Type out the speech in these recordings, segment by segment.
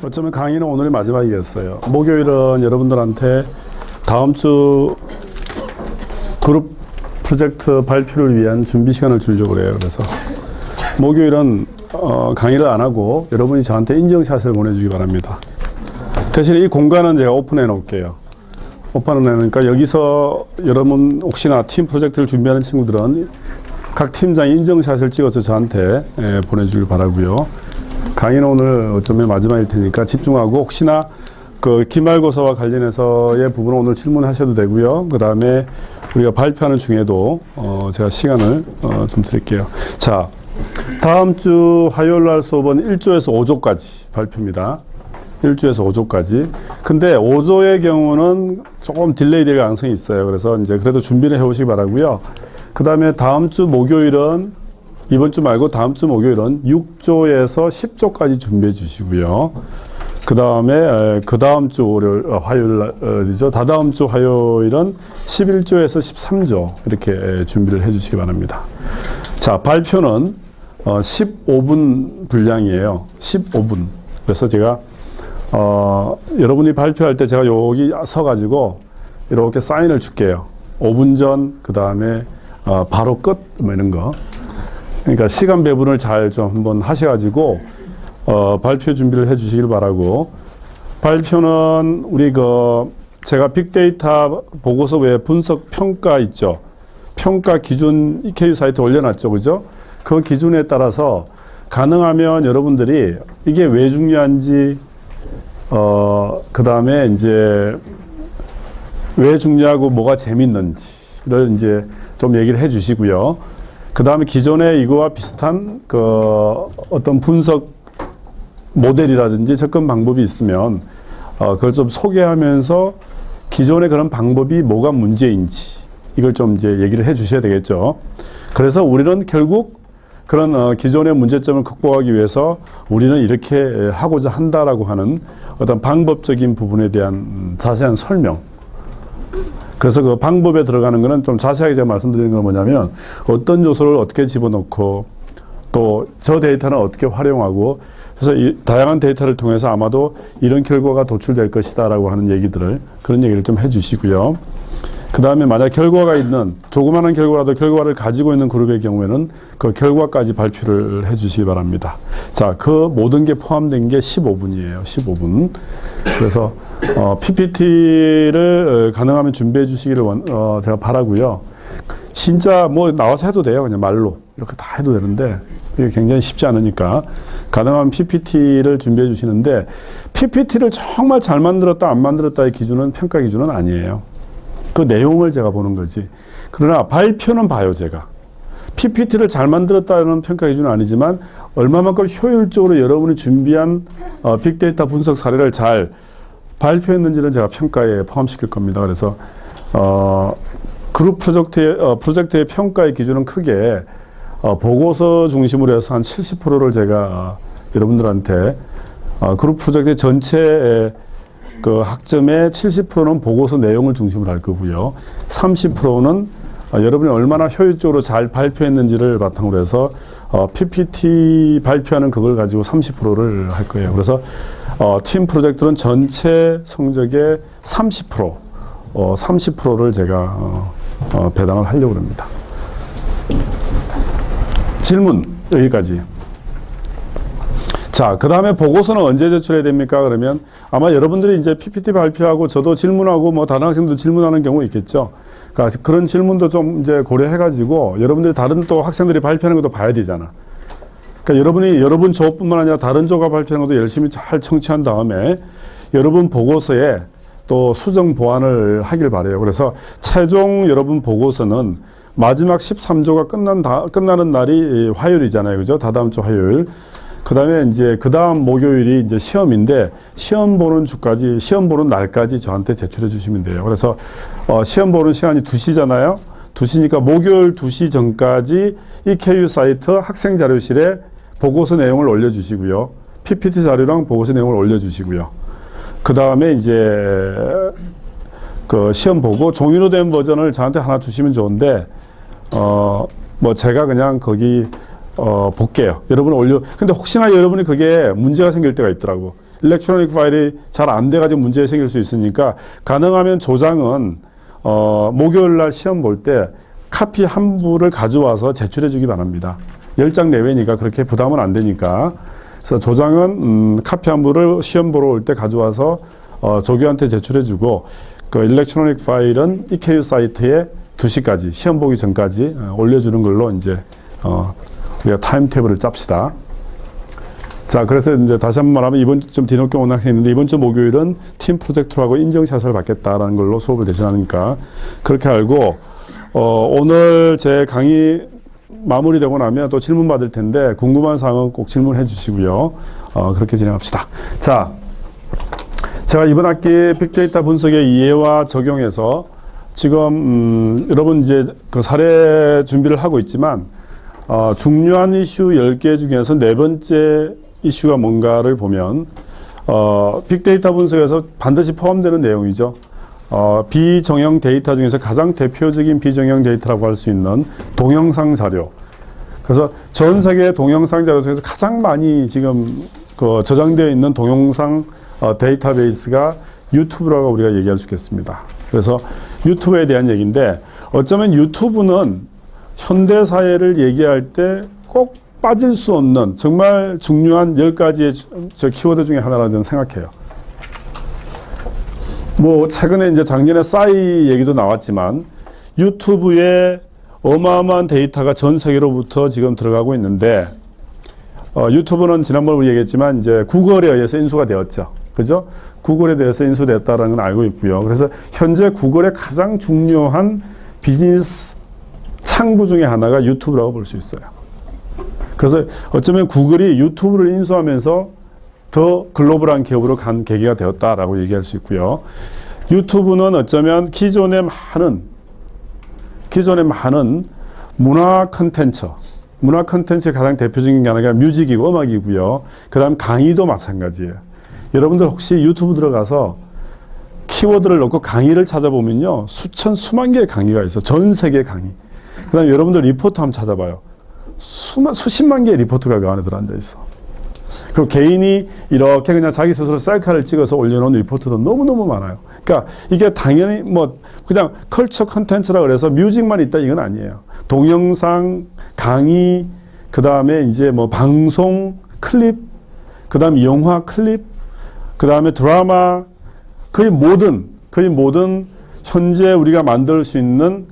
어쩌면 강의는 오늘이 마지막이겠어요. 목요일은 여러분들한테 다음 주 그룹 프로젝트 발표를 위한 준비 시간을 주려고 그래요. 그래서 목요일은 강의를 안 하고 여러분이 저한테 인증샷을 보내주기 바랍니다. 대신에 이 공간은 제가 오픈해 놓을게요. 오픈해 놓으니까 여기서 여러분 혹시나 팀 프로젝트를 준비하는 친구들은 각 팀장이 인증샷을 찍어서 저한테 보내주길 바라고요. 강의는 오늘 어쩌면 마지막일 테니까 집중하고 혹시나 그 기말고사와 관련해서의 부분은 오늘 질문하셔도 되고요. 그 다음에 우리가 발표하는 중에도 제가 시간을 좀 드릴게요. 자, 다음 주 화요일 날 수업은 1조에서 5조까지 발표입니다. 1조에서 5조까지. 근데 5조의 경우는 조금 딜레이 될 가능성이 있어요. 그래서 이제 그래도 준비를 해 오시기 바라고요. 그 다음에 다음 주 목요일은 이번 주 말고 다음 주 목요일은 6조에서 10조까지 준비해 주시고요. 그 다음에 그 다음 주 화요일이죠. 다다음 주 화요일은 11조에서 13조 이렇게 준비를 해 주시기 바랍니다. 자, 발표는 15분 분량이에요. 15분. 그래서 제가 여러분이 발표할 때 제가 여기 서가지고 이렇게 사인을 줄게요. 5분 전, 그 다음에 바로 끝, 뭐 이런 거. 그러니까 시간 배분을 잘 좀 한번 하셔가지고 발표 준비를 해 주시길 바라고. 발표는 우리 제가 빅데이터 보고서 외에 분석 평가 있죠. 평가 기준 EKU 사이트에 올려놨죠. 그죠? 그 기준에 따라서 가능하면 여러분들이 이게 왜 중요한지, 그 다음에 이제 왜 중요하고 뭐가 재밌는지를 이제 좀 얘기를 해 주시고요. 그 다음에 기존에 이거와 비슷한 어떤 분석 모델이라든지 접근 방법이 있으면 그걸 좀 소개하면서 기존의 그런 방법이 뭐가 문제인지 이걸 좀 이제 얘기를 해 주셔야 되겠죠. 그래서 우리는 결국 그런 기존의 문제점을 극복하기 위해서 우리는 이렇게 하고자 한다라고 하는 어떤 방법적인 부분에 대한 자세한 설명. 그래서 그 방법에 들어가는 거는 좀 자세하게 제가 말씀드리는 건 뭐냐면 어떤 요소를 어떻게 집어넣고 또 저 데이터는 어떻게 활용하고 그래서 이 다양한 데이터를 통해서 아마도 이런 결과가 도출될 것이다라고 하는 얘기들을 그런 얘기를 좀 해주시고요. 그 다음에 만약 결과가 있는 조그마한 결과라도 결과를 가지고 있는 그룹의 경우에는 그 결과까지 발표를 해주시기 바랍니다. 자, 그 모든 게 포함된 게 15분이에요. 15분. 그래서 PPT를 가능하면 준비해 주시기를 제가 바라고요. 진짜 뭐 나와서 해도 돼요. 그냥 말로 이렇게 다 해도 되는데 이게 굉장히 쉽지 않으니까 가능하면 PPT를 준비해 주시는데 PPT를 정말 잘 만들었다 안 만들었다의 기준은 평가 기준은 아니에요. 그 내용을 제가 보는 거지. 그러나 발표는 봐요, 제가. PPT를 잘 만들었다는 평가 기준은 아니지만 얼마만큼 효율적으로 여러분이 준비한 빅데이터 분석 사례를 잘 발표했는지는 제가 평가에 포함시킬 겁니다. 그래서 그룹 프로젝트의 평가의 기준은 크게 보고서 중심으로 해서 한 70%를 제가 여러분들한테 그룹 프로젝트 전체의 그 학점의 70%는 보고서 내용을 중심으로 할 거고요. 30%는 여러분이 얼마나 효율적으로 잘 발표했는지를 바탕으로 해서 PPT 발표하는 그걸 가지고 30%를 할 거예요. 그래서 팀 프로젝트는 전체 성적의 30%를 제가 배당을 하려고 합니다. 질문 여기까지. 자, 그 다음에 보고서는 언제 제출해야 됩니까? 그러면 아마 여러분들이 이제 PPT 발표하고 저도 질문하고 뭐 다른 학생도 질문하는 경우 있겠죠. 그러니까 그런 질문도 좀 이제 고려해가지고 여러분들이 다른 또 학생들이 발표하는 것도 봐야 되잖아. 그러니까 여러분 조뿐만 아니라 다른 조가 발표하는 것도 열심히 잘 청취한 다음에 여러분 보고서에 또 수정 보완을 하길 바래요. 그래서 최종 여러분 보고서는 마지막 13조가 끝나는 날이 화요일이잖아요. 그죠? 다다음 주 화요일. 그 다음에 이제 그 다음 목요일이 이제 시험인데 시험 보는 날까지 저한테 제출해 주시면 돼요. 그래서 시험 보는 시간이 2시잖아요. 2시니까 목요일 2시 전까지 EKU 사이트 학생 자료실에 보고서 내용을 올려주시고요. PPT 자료랑 보고서 내용을 올려주시고요. 그 다음에 이제 그 시험 보고 종이로 된 버전을 저한테 하나 주시면 좋은데 뭐 제가 그냥 거기 볼게요. 여러분 근데 혹시나 여러분이 그게 문제가 생길 때가 있더라고. 일렉트로닉 파일이 잘 안 돼가지고 문제 생길 수 있으니까 가능하면 조장은 목요일 날 시험 볼 때 카피 한 부를 가져와서 제출해 주기 바랍니다. 10장 내외니까 그렇게 부담은 안 되니까. 그래서 조장은 카피 한 부를 시험 보러 올 때 가져와서 조교한테 제출해 주고 그 일렉트로닉 파일은 EKU 사이트에 2시까지 시험 보기 전까지 올려주는 걸로 이제 우리가 타임테이블을 짭시다. 자, 그래서 이제 다시 한번 말하면 이번 좀 뒤늦게 온 학생이 있는데 이번 주 목요일은 팀 프로젝트로 하고 인증샷을 받겠다라는 걸로 수업을 대신하니까 그렇게 알고 오늘 제 강의 마무리되고 나면 또 질문 받을 텐데 궁금한 사항은 꼭 질문해 주시고요. 그렇게 진행합시다. 자, 제가 이번 학기 빅데이터 분석의 이해와 적용해서 지금 여러분 이제 그 사례 준비를 하고 있지만 중요한 이슈 10개 중에서 네 번째 이슈가 뭔가를 보면 빅데이터 분석에서 반드시 포함되는 내용이죠. 비정형 데이터 중에서 가장 대표적인 비정형 데이터라고 할 수 있는 동영상 자료. 그래서 전 세계 동영상 자료 중에서 가장 많이 지금 그 저장되어 있는 동영상 데이터베이스가 유튜브라고 우리가 얘기할 수 있겠습니다. 그래서 유튜브에 대한 얘기인데 어쩌면 유튜브는 현대 사회를 얘기할 때 꼭 빠질 수 없는 정말 중요한 10가지의 키워드 중에 하나라고 저는 생각해요. 뭐 최근에 이제 작년에 싸이 얘기도 나왔지만 유튜브에 어마어마한 데이터가 전 세계로부터 지금 들어가고 있는데 유튜브는 지난번에 우리 얘기했지만 이제 구글에 의해서 인수가 되었죠. 그죠? 구글에 대해서 인수됐다는 건 알고 있고요. 그래서 현재 구글의 가장 중요한 비즈니스 창구 중에 하나가 유튜브라고 볼 수 있어요. 그래서 어쩌면 구글이 유튜브를 인수하면서 더 글로벌한 기업으로 간 계기가 되었다라고 얘기할 수 있고요. 유튜브는 어쩌면 기존의 많은 문화 컨텐츠의 가장 대표적인 게 하나가 뮤직이고 음악이고요. 그 다음 강의도 마찬가지예요. 여러분들 혹시 유튜브 들어가서 키워드를 넣고 강의를 찾아보면요. 수만 개의 강의가 있어. 전 세계 강의. 그 다음에 여러분들 리포트 한번 찾아봐요. 수십만 개의 리포트가 그 안에 들어앉아 있어. 그리고 개인이 이렇게 그냥 자기 스스로 셀카를 찍어서 올려놓은 리포트도 너무너무 많아요. 그러니까 이게 당연히 뭐 그냥 컬처 컨텐츠라 그래서 뮤직만 있다 이건 아니에요. 동영상, 강의, 그 다음에 이제 뭐 방송, 클립, 그 다음에 영화 클립, 그 다음에 드라마, 거의 모든 현재 우리가 만들 수 있는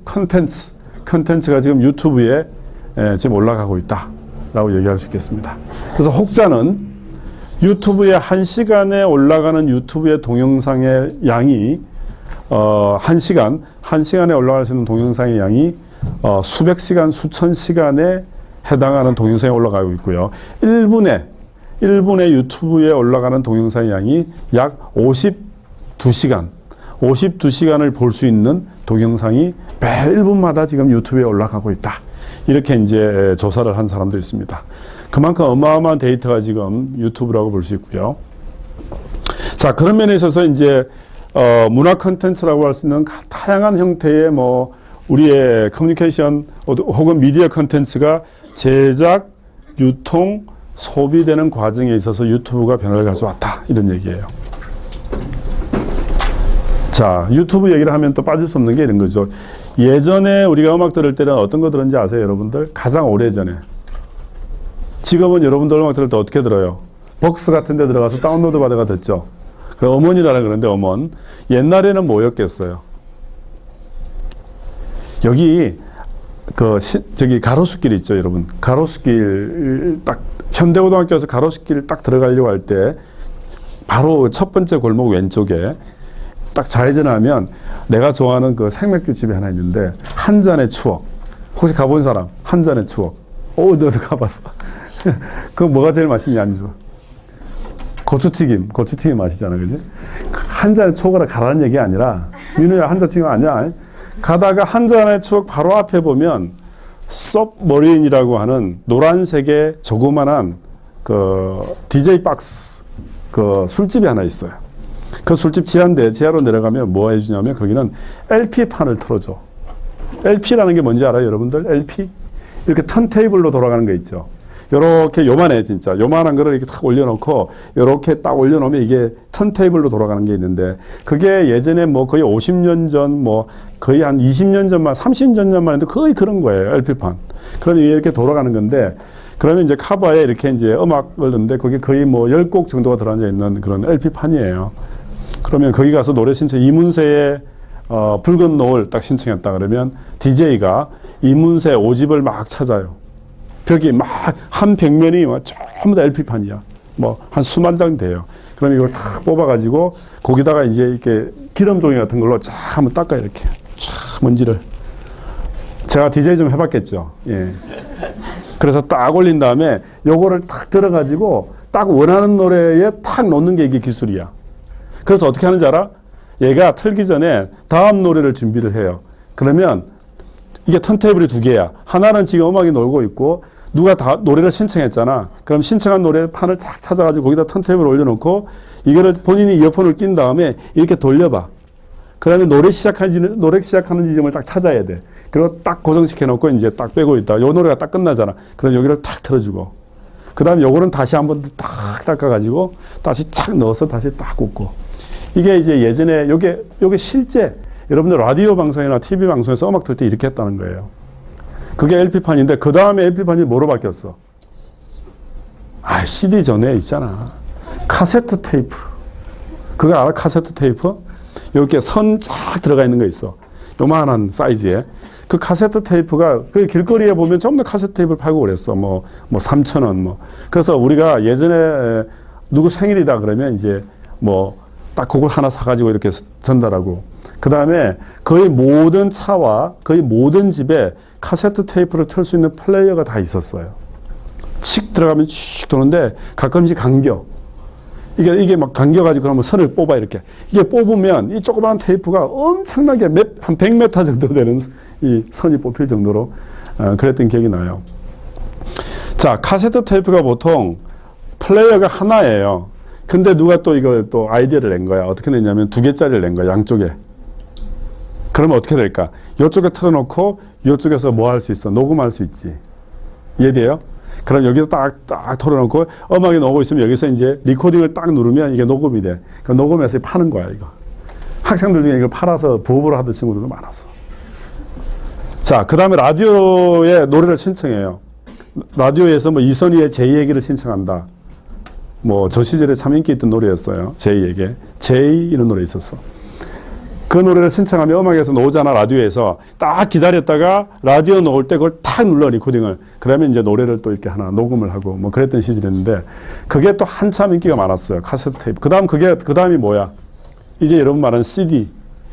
컨텐츠가 지금 유튜브에 지금 올라가고 있다라고 얘기할 수 있겠습니다. 그래서 혹자는 유튜브에 1시간에 올라가는 유튜브의 동영상의 양이 1시간에 올라갈 수 있는 동영상의 양이 수백 시간, 수천 시간에 해당하는 동영상이 올라가고 있고요. 1분에 유튜브에 올라가는 동영상의 양이 약 52시간을 볼 수 있는 동영상이 매 1분마다 지금 유튜브에 올라가고 있다. 이렇게 이제 조사를 한 사람도 있습니다. 그만큼 어마어마한 데이터가 지금 유튜브라고 볼 수 있고요. 자, 그런 면에 있어서 이제 문화 콘텐츠라고 할 수 있는 다양한 형태의 뭐 우리의 커뮤니케이션 혹은 미디어 콘텐츠가 제작, 유통, 소비되는 과정에 있어서 유튜브가 변화를 가져왔다. 이런 얘기예요. 자, 유튜브 얘기를 하면 또 빠질 수 없는 게 이런 거죠. 예전에 우리가 음악 들을 때는 어떤 거 들었는지 아세요, 여러분들? 가장 오래전에. 지금은 여러분들 음악 들을 때 어떻게 들어요? 벅스 같은 데 들어가서 다운로드 받아가 듣죠. 그 음원이라는 그런데 음원. 옛날에는 뭐였겠어요? 여기 저기 가로수길 있죠, 여러분. 가로수길 딱 현대고등학교에서 가로수길 딱 들어가려고 할 때 바로 첫 번째 골목 왼쪽에 딱 좌회전하면 내가 좋아하는 그 생맥주 집이 하나 있는데 한 잔의 추억. 혹시 가본 사람? 한 잔의 추억. 너도 가봤어. 그거 뭐가 제일 맛있냐 안주? 고추튀김 맛이잖아, 그지? 한 잔의 추억을 가라는 얘기 아니라 민우야 한 잔 지금 아니야. 가다가 한 잔의 추억 바로 앞에 보면 서브머린이라고 하는 노란색의 조그만한 그 DJ 박스 그 술집이 하나 있어요. 그 술집 지하로 내려가면 뭐 해주냐면 거기는 LP판을 틀어줘. LP라는 게 뭔지 알아요, 여러분들? LP? 이렇게 턴테이블로 돌아가는 거 있죠. 요렇게 요만해, 진짜. 요만한 거를 이렇게 탁 올려놓고, 요렇게 딱 올려놓으면 이게 턴테이블로 돌아가는 게 있는데, 그게 예전에 뭐 거의 50년 전, 뭐 거의 한 20년 전만, 30년 전만 해도 거의 그런 거예요, LP판. 그러면 이렇게 돌아가는 건데, 그러면 이제 카바에 이렇게 이제 음악을 넣는데, 거기 거의 뭐 10곡 정도가 들어앉아 있는 그런 LP판이에요. 그러면 거기 가서 노래 신청, 이문세의 붉은 노을 딱 신청했다 그러면, DJ가 이문세 5집을 막 찾아요. 벽이 막 한 벽면이 막 전부 다 LP판이야. 뭐 한 수만 장 돼요. 그럼 이걸 탁 뽑아가지고 거기다가 이제 이렇게 기름 종이 같은 걸로 쫙 한번 닦아요. 이렇게 쫙 먼지를. 제가 DJ 좀 해봤겠죠. 예. 그래서 딱 올린 다음에 요거를 탁 들어가지고 딱 원하는 노래에 탁 놓는 게 이게 기술이야. 그래서 어떻게 하는지 알아? 얘가 틀기 전에 다음 노래를 준비를 해요. 그러면 이게 턴테이블이 두 개야. 하나는 지금 음악이 놀고 있고, 누가 다 노래를 신청했잖아. 그럼 신청한 노래 판을 쫙 찾아가지고 거기다 턴테이블을 올려놓고, 이거를 본인이 이어폰을 낀 다음에 이렇게 돌려봐. 그 다음에 노래 시작하는 지점을 딱 찾아야 돼. 그리고 딱 고정시켜놓고 이제 딱 빼고 있다. 요 노래가 딱 끝나잖아. 그럼 여기를 탁 틀어주고. 그 다음에 요거는 다시 한번 딱 닦아가지고 다시 착 넣어서 다시 딱 꽂고. 이게 이제 예전에 요게 실제 여러분들 라디오 방송이나 TV 방송에서 음악 틀 때 이렇게 했다는 거예요. 그게 LP판인데 그 다음에 LP판이 뭐로 바뀌었어? CD 전에 있잖아. 카세트 테이프. 그거 알아? 카세트 테이프? 이렇게 선 쫙 들어가 있는 거 있어. 요만한 사이즈에. 그 카세트 테이프가 그 길거리에 보면 전부 다 카세트 테이프를 팔고 그랬어. 뭐 3,000원 뭐. 그래서 우리가 예전에 누구 생일이다 그러면 이제 뭐 딱 그걸 하나 사가지고 이렇게 전달하고. 그 다음에 거의 모든 차와 거의 모든 집에 카세트 테이프를 틀 수 있는 플레이어가 다 있었어요. 칙 들어가면 칙 도는데 가끔씩 감겨. 이게 막 감겨가지고 그러면 선을 뽑아 이렇게. 이게 뽑으면 이 조그마한 테이프가 엄청나게 한 100m 정도 되는 이 선이 뽑힐 정도로 그랬던 기억이 나요. 자, 카세트 테이프가 보통 플레이어가 하나예요. 근데 누가 또 이걸 또 아이디어를 낸 거야. 어떻게 냈냐면 2개짜리를 낸 거야, 양쪽에. 그러면 어떻게 될까? 이쪽에 틀어놓고 이쪽에서 뭐 할 수 있어? 녹음할 수 있지. 이해돼요? 그럼 여기다 딱 털어놓고 음악이 나오고 있으면 여기서 이제 리코딩을 딱 누르면 이게 녹음이 돼. 그 녹음해서 파는 거야, 이거. 학생들 중에 이걸 팔아서 부업으로 하던 친구들도 많았어. 자, 그 다음에 라디오에 노래를 신청해요. 라디오에서 뭐 이선희의 제이 얘기를 신청한다. 뭐 저 시절에 참 인기 있던 노래였어요. 제이에게. 제이 이런 노래 있었어. 그 노래를 신청하면 음악에서 나오잖아, 라디오에서. 딱 기다렸다가 라디오 나올 때 그걸 탁 눌러, 리코딩을. 그러면 이제 노래를 또 이렇게 하나 녹음을 하고 뭐 그랬던 시절이었는데, 그게 또 한참 인기가 많았어요. 카세트 테이프. 그 다음이 뭐야? 이제 여러분 말하는 CD.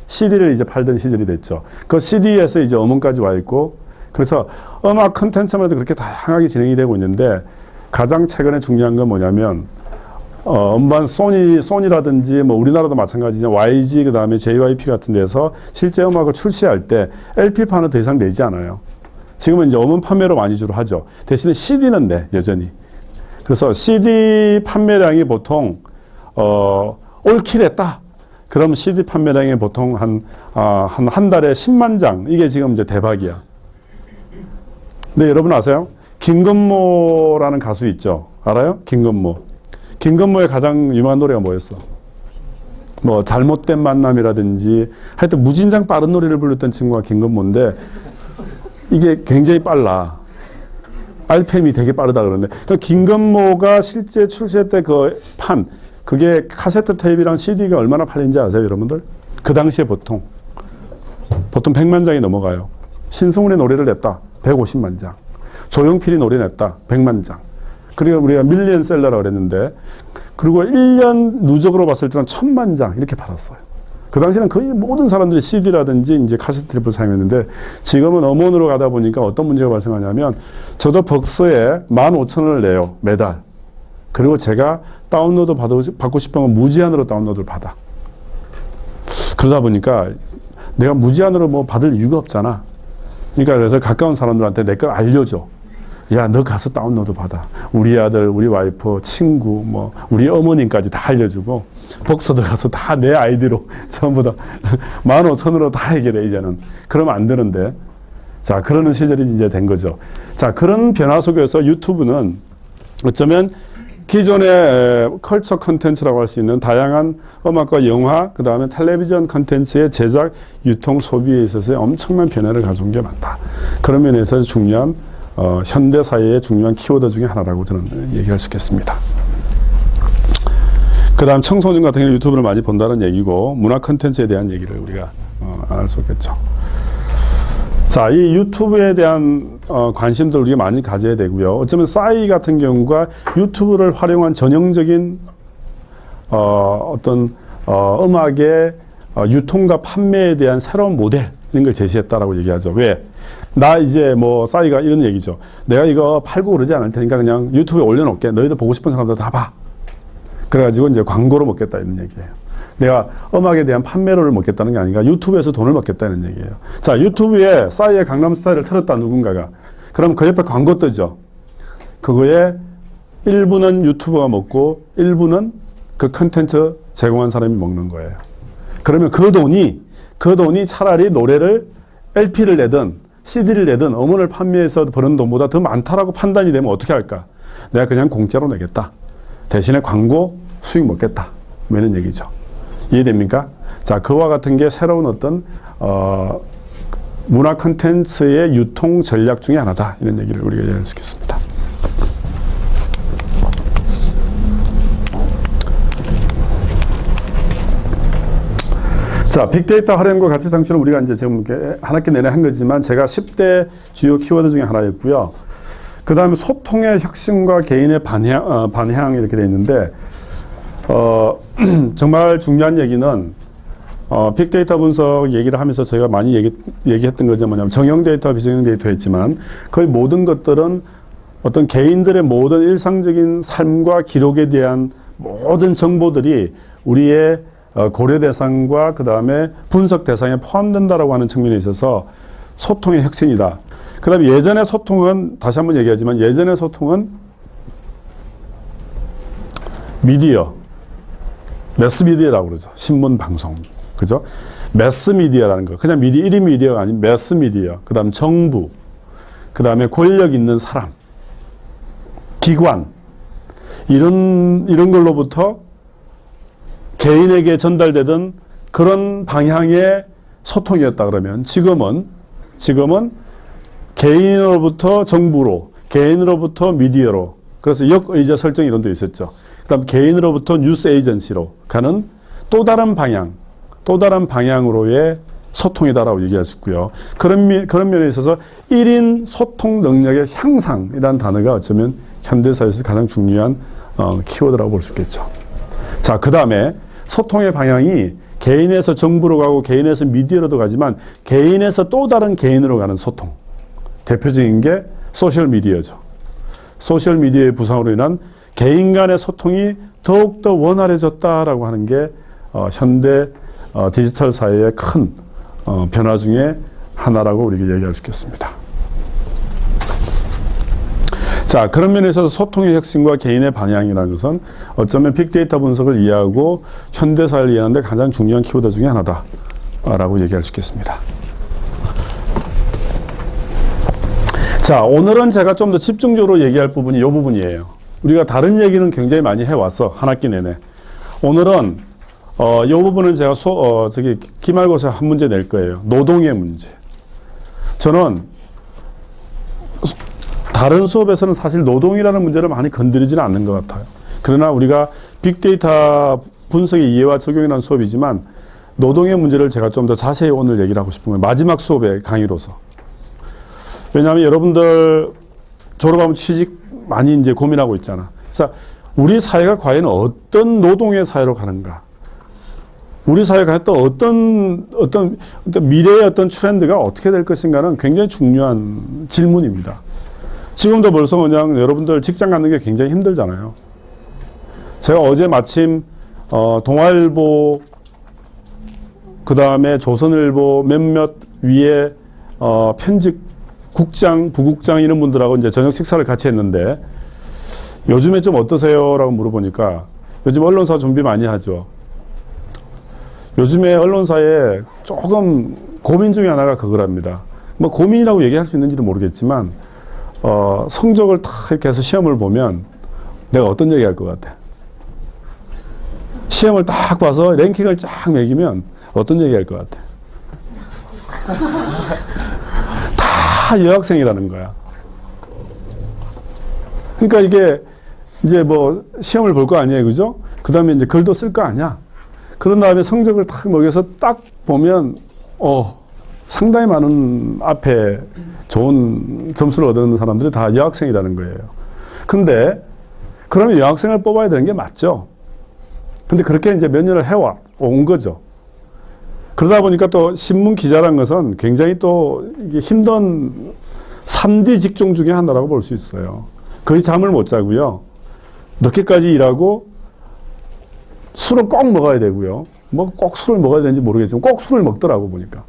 CD를 이제 팔던 시절이 됐죠. 그 CD에서 이제 음원까지 와 있고, 그래서 음악 컨텐츠마다 그렇게 다양하게 진행이 되고 있는데, 가장 최근에 중요한 건 뭐냐면, 음반 소니라든지 뭐 우리나라도 마찬가지지만 YG 그 다음에 JYP 같은 데서 실제 음악을 출시할 때 LP판은 더 이상 내지 않아요. 지금은 이제 음원 판매로 많이 주로 하죠. 대신에 CD는 내, 여전히. 그래서 CD 판매량이 보통 올킬했다. 그럼 CD 판매량이 보통 한 달에 10만 장. 이게 지금 이제 대박이야. 근데 여러분 아세요? 김건모라는 가수 있죠. 알아요? 김건모. 김건모의 가장 유명한 노래가 뭐였어? 뭐 잘못된 만남이라든지 하여튼 무진장 빠른 노래를 불렀던 친구가 김건모인데 이게 굉장히 빨라. RPM이 되게 빠르다 그러는데 그 김건모가 실제 출시했을 때 그 판 그게 카세트 테이프랑 CD가 얼마나 팔린지 아세요, 여러분들? 그 당시에 보통 100만 장이 넘어가요. 신승훈의 노래를 냈다. 150만 장. 조용필이 노래 냈다. 100만 장. 그리고 우리가 밀리언셀러라고 그랬는데, 그리고 1년 누적으로 봤을 때는 1000만 장 이렇게 팔았어요. 그 당시에는 거의 모든 사람들이 CD라든지 이제 카세트 테이프를 사용했는데, 지금은 음원으로 가다 보니까 어떤 문제가 발생하냐면, 저도 벅스에 15,000원을 내요, 매달. 그리고 제가 다운로드 받고 싶으면 무제한으로 다운로드를 받아. 그러다 보니까 내가 무제한으로 뭐 받을 이유가 없잖아. 그러니까 그래서 가까운 사람들한테 내 걸 알려줘. 야, 너 가서 다운로드 받아. 우리 아들, 우리 와이프, 친구, 뭐 우리 어머님까지 다 알려주고 벅서들 가서 다 내 아이디로 전부 다 15,000원으로 다 해결해 이제는. 그러면 안 되는데. 자, 그러는 시절이 이제 된 거죠. 자, 그런 변화 속에서 유튜브는 어쩌면 기존의 컬처 컨텐츠라고 할 수 있는 다양한 음악과 영화, 그 다음에 텔레비전 컨텐츠의 제작, 유통, 소비에 있어서 엄청난 변화를 가져온 게 맞다. 그런 면에서 중요한 현대 사회의 중요한 키워드 중에 하나라고 저는 얘기할 수 있겠습니다. 그 다음 청소년 같은 경우는 유튜브를 많이 본다는 얘기고, 문화 컨텐츠에 대한 얘기를 우리가 안 할 수 없겠죠. 자, 이 유튜브에 대한 관심도 우리가 많이 가져야 되고요. 어쩌면 싸이 같은 경우가 유튜브를 활용한 전형적인 어떤 음악의 유통과 판매에 대한 새로운 모델 이런 걸 제시했다라고 얘기하죠. 왜? 나 이제 뭐 싸이가 이런 얘기죠. 내가 이거 팔고 그러지 않을 테니까 그냥 유튜브에 올려놓을게. 너희들 보고 싶은 사람들 다 봐. 그래가지고 이제 광고로 먹겠다 이런 얘기예요. 내가 음악에 대한 판매로를 먹겠다는 게 아니라 유튜브에서 돈을 먹겠다는 얘기예요. 자, 유튜브에 싸이의 강남스타일을 틀었다 누군가가. 그럼 그 옆에 광고 뜨죠. 그거에 일부는 유튜버가 먹고 일부는 그 컨텐츠 제공한 사람이 먹는 거예요. 그러면 그 돈이 차라리 노래를 LP를 내든 CD를 내든 음원을 판매해서 버는 돈보다 더 많다라고 판단이 되면 어떻게 할까? 내가 그냥 공짜로 내겠다. 대신에 광고 수익 먹겠다. 뭐 이런 얘기죠. 이해됩니까? 자, 그와 같은 게 새로운 어떤 문화 콘텐츠의 유통 전략 중에 하나다. 이런 얘기를 우리가 이해할 수 있겠습니다. 자, 빅데이터 활용과 가치 창출은 우리가 이제 지금 한 학기 내내 한 거지만 제가 10대 주요 키워드 중에 하나였고요. 그 다음에 소통의 혁신과 개인의 반향 이렇게 되어 있는데 정말 중요한 얘기는 빅데이터 분석 얘기를 하면서 저희가 많이 얘기했던 거죠. 뭐냐면 정형 데이터와 비정형 데이터 했지만 거의 모든 것들은 어떤 개인들의 모든 일상적인 삶과 기록에 대한 모든 정보들이 우리의 고려 대상과 그 다음에 분석 대상에 포함된다라고 하는 측면에 있어서 소통의 혁신이다. 그 다음에 예전의 소통은 다시 한번 얘기하지만 예전의 소통은 미디어, 매스미디어라고 그러죠. 신문, 방송. 그죠? 매스미디어라는 거. 그냥 1인 미디어가 아닌 매스미디어. 그 다음 정부. 그 다음에 권력 있는 사람. 기관. 이런 걸로부터 개인에게 전달되던 그런 방향의 소통이었다 그러면 지금은 개인으로부터 정부로, 개인으로부터 미디어로, 그래서 역의자 설정 이런 데 있었죠. 그 다음 개인으로부터 뉴스 에이전시로 가는 또 다른 방향으로의 소통이다라고 얘기할 수 있고요. 그런 면에 있어서 1인 소통 능력의 향상이라는 단어가 어쩌면 현대사회에서 가장 중요한 키워드라고 볼 수 있겠죠. 자, 그 다음에 소통의 방향이 개인에서 정부로 가고 개인에서 미디어로도 가지만 개인에서 또 다른 개인으로 가는 소통. 대표적인 게 소셜미디어죠. 소셜미디어의 부상으로 인한 개인 간의 소통이 더욱더 원활해졌다라고 하는 게 현대 디지털 사회의 큰 변화 중에 하나라고 우리가 얘기할 수 있겠습니다. 자, 그런 면에서 소통의 혁신과 개인의 방향이라는 것은 어쩌면 빅데이터 분석을 이해하고 현대사회를 이해하는 데 가장 중요한 키워드 중에 하나다라고 얘기할 수 있겠습니다. 자, 오늘은 제가 좀 더 집중적으로 얘기할 부분이 이 부분이에요. 우리가 다른 얘기는 굉장히 많이 해왔어. 한 학기 내내. 오늘은 이 부분은 제가 기말고사 한 문제 낼 거예요. 노동의 문제. 저는 다른 수업에서는 사실 노동이라는 문제를 많이 건드리지는 않는 것 같아요. 그러나 우리가 빅데이터 분석의 이해와 적용이라는 수업이지만 노동의 문제를 제가 좀 더 자세히 오늘 얘기를 하고 싶은 거예요. 마지막 수업의 강의로서. 왜냐하면 여러분들 졸업하면 취직 많이 이제 고민하고 있잖아. 그래서 우리 사회가 과연 어떤 노동의 사회로 가는가? 우리 사회가 또 어떤 미래의 어떤 트렌드가 어떻게 될 것인가는 굉장히 중요한 질문입니다. 지금도 벌써 그냥 여러분들 직장 갖는 게 굉장히 힘들잖아요. 제가 어제 마침 동아일보 그 다음에 조선일보 몇몇 위에 편집 국장, 부국장 이런 분들하고 이제 저녁 식사를 같이 했는데 요즘에 좀 어떠세요? 라고 물어보니까 요즘 언론사 준비 많이 하죠. 요즘에 언론사에 조금 고민 중에 하나가 그거랍니다. 뭐 고민이라고 얘기할 수 있는지도 모르겠지만 성적을 탁 이렇게 해서 시험을 보면 내가 어떤 얘기 할 것 같아? 시험을 딱 봐서 랭킹을 쫙 매기면 어떤 얘기 할 것 같아? 다 여학생이라는 거야. 그러니까 이게 이제 뭐 시험을 볼 거 아니에요, 그죠? 그 다음에 이제 글도 쓸 거 아니야. 그런 다음에 성적을 딱 먹여서 딱 보면, 상당히 많은 앞에 좋은 점수를 얻는 사람들이 다 여학생이라는 거예요. 근데, 그러면 여학생을 뽑아야 되는 게 맞죠? 근데 그렇게 이제 몇 년을 해온 거죠. 그러다 보니까 또 신문 기자란 것은 굉장히 또 이게 힘든 3D 직종 중에 하나라고 볼 수 있어요. 거의 잠을 못 자고요. 늦게까지 일하고 술은 꼭 먹어야 되고요. 뭐 꼭 술을 먹어야 되는지 모르겠지만 꼭 술을 먹더라고 보니까.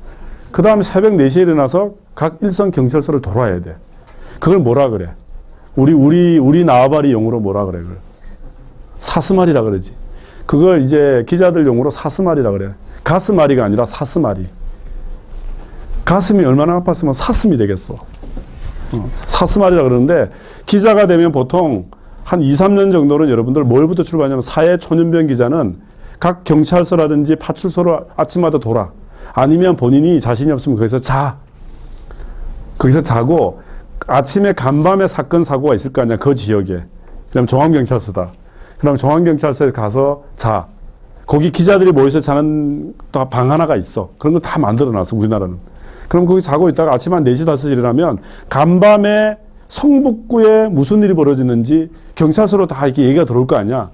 그 다음에 새벽 4시에 일어나서 각 일선 경찰서를 돌아야 돼. 그걸 뭐라 그래? 우리 나와바리 용어로 뭐라 그래? 그걸? 사스마리라 그러지. 그걸 이제 기자들 용어로 사스마리라 그래. 가스마리가 아니라 사스마리. 가슴이 얼마나 아팠으면 사슴이 되겠어. 사스마리라 그러는데 기자가 되면 보통 한 2, 3년 정도는 여러분들 뭘부터 출발하냐면 사회 초년병 기자는 각 경찰서라든지 파출소로 아침마다 돌아. 아니면 본인이 자신이 없으면 거기서 자. 거기서 자고 아침에 간밤에 사건 사고가 있을 거 아니야. 그 지역에. 그다음 중앙경찰서다. 그럼 중앙경찰서에 가서 자. 거기 기자들이 모여서 자는 또 방 하나가 있어. 그런 거 다 만들어놨어, 우리나라는. 그럼 거기 자고 있다가 아침 한 4시, 5시 일어나면 간밤에 성북구에 무슨 일이 벌어지는지 경찰서로 다 이렇게 얘기가 들어올 거 아니야.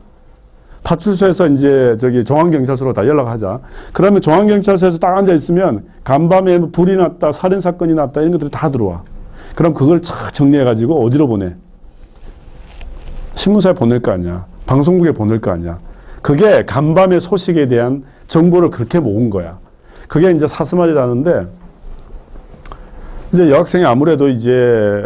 파출소에서 이제 저기 중앙경찰서로 다 연락하자. 그러면 중앙경찰서에서 딱 앉아있으면 간밤에 불이 났다, 살인사건이 났다, 이런 것들이 다 들어와. 그럼 그걸 착 정리해가지고 어디로 보내? 신문사에 보낼 거 아니야. 방송국에 보낼 거 아니야. 그게 간밤의 소식에 대한 정보를 그렇게 모은 거야. 그게 이제 사스말이라는데, 이제 여학생이 아무래도 이제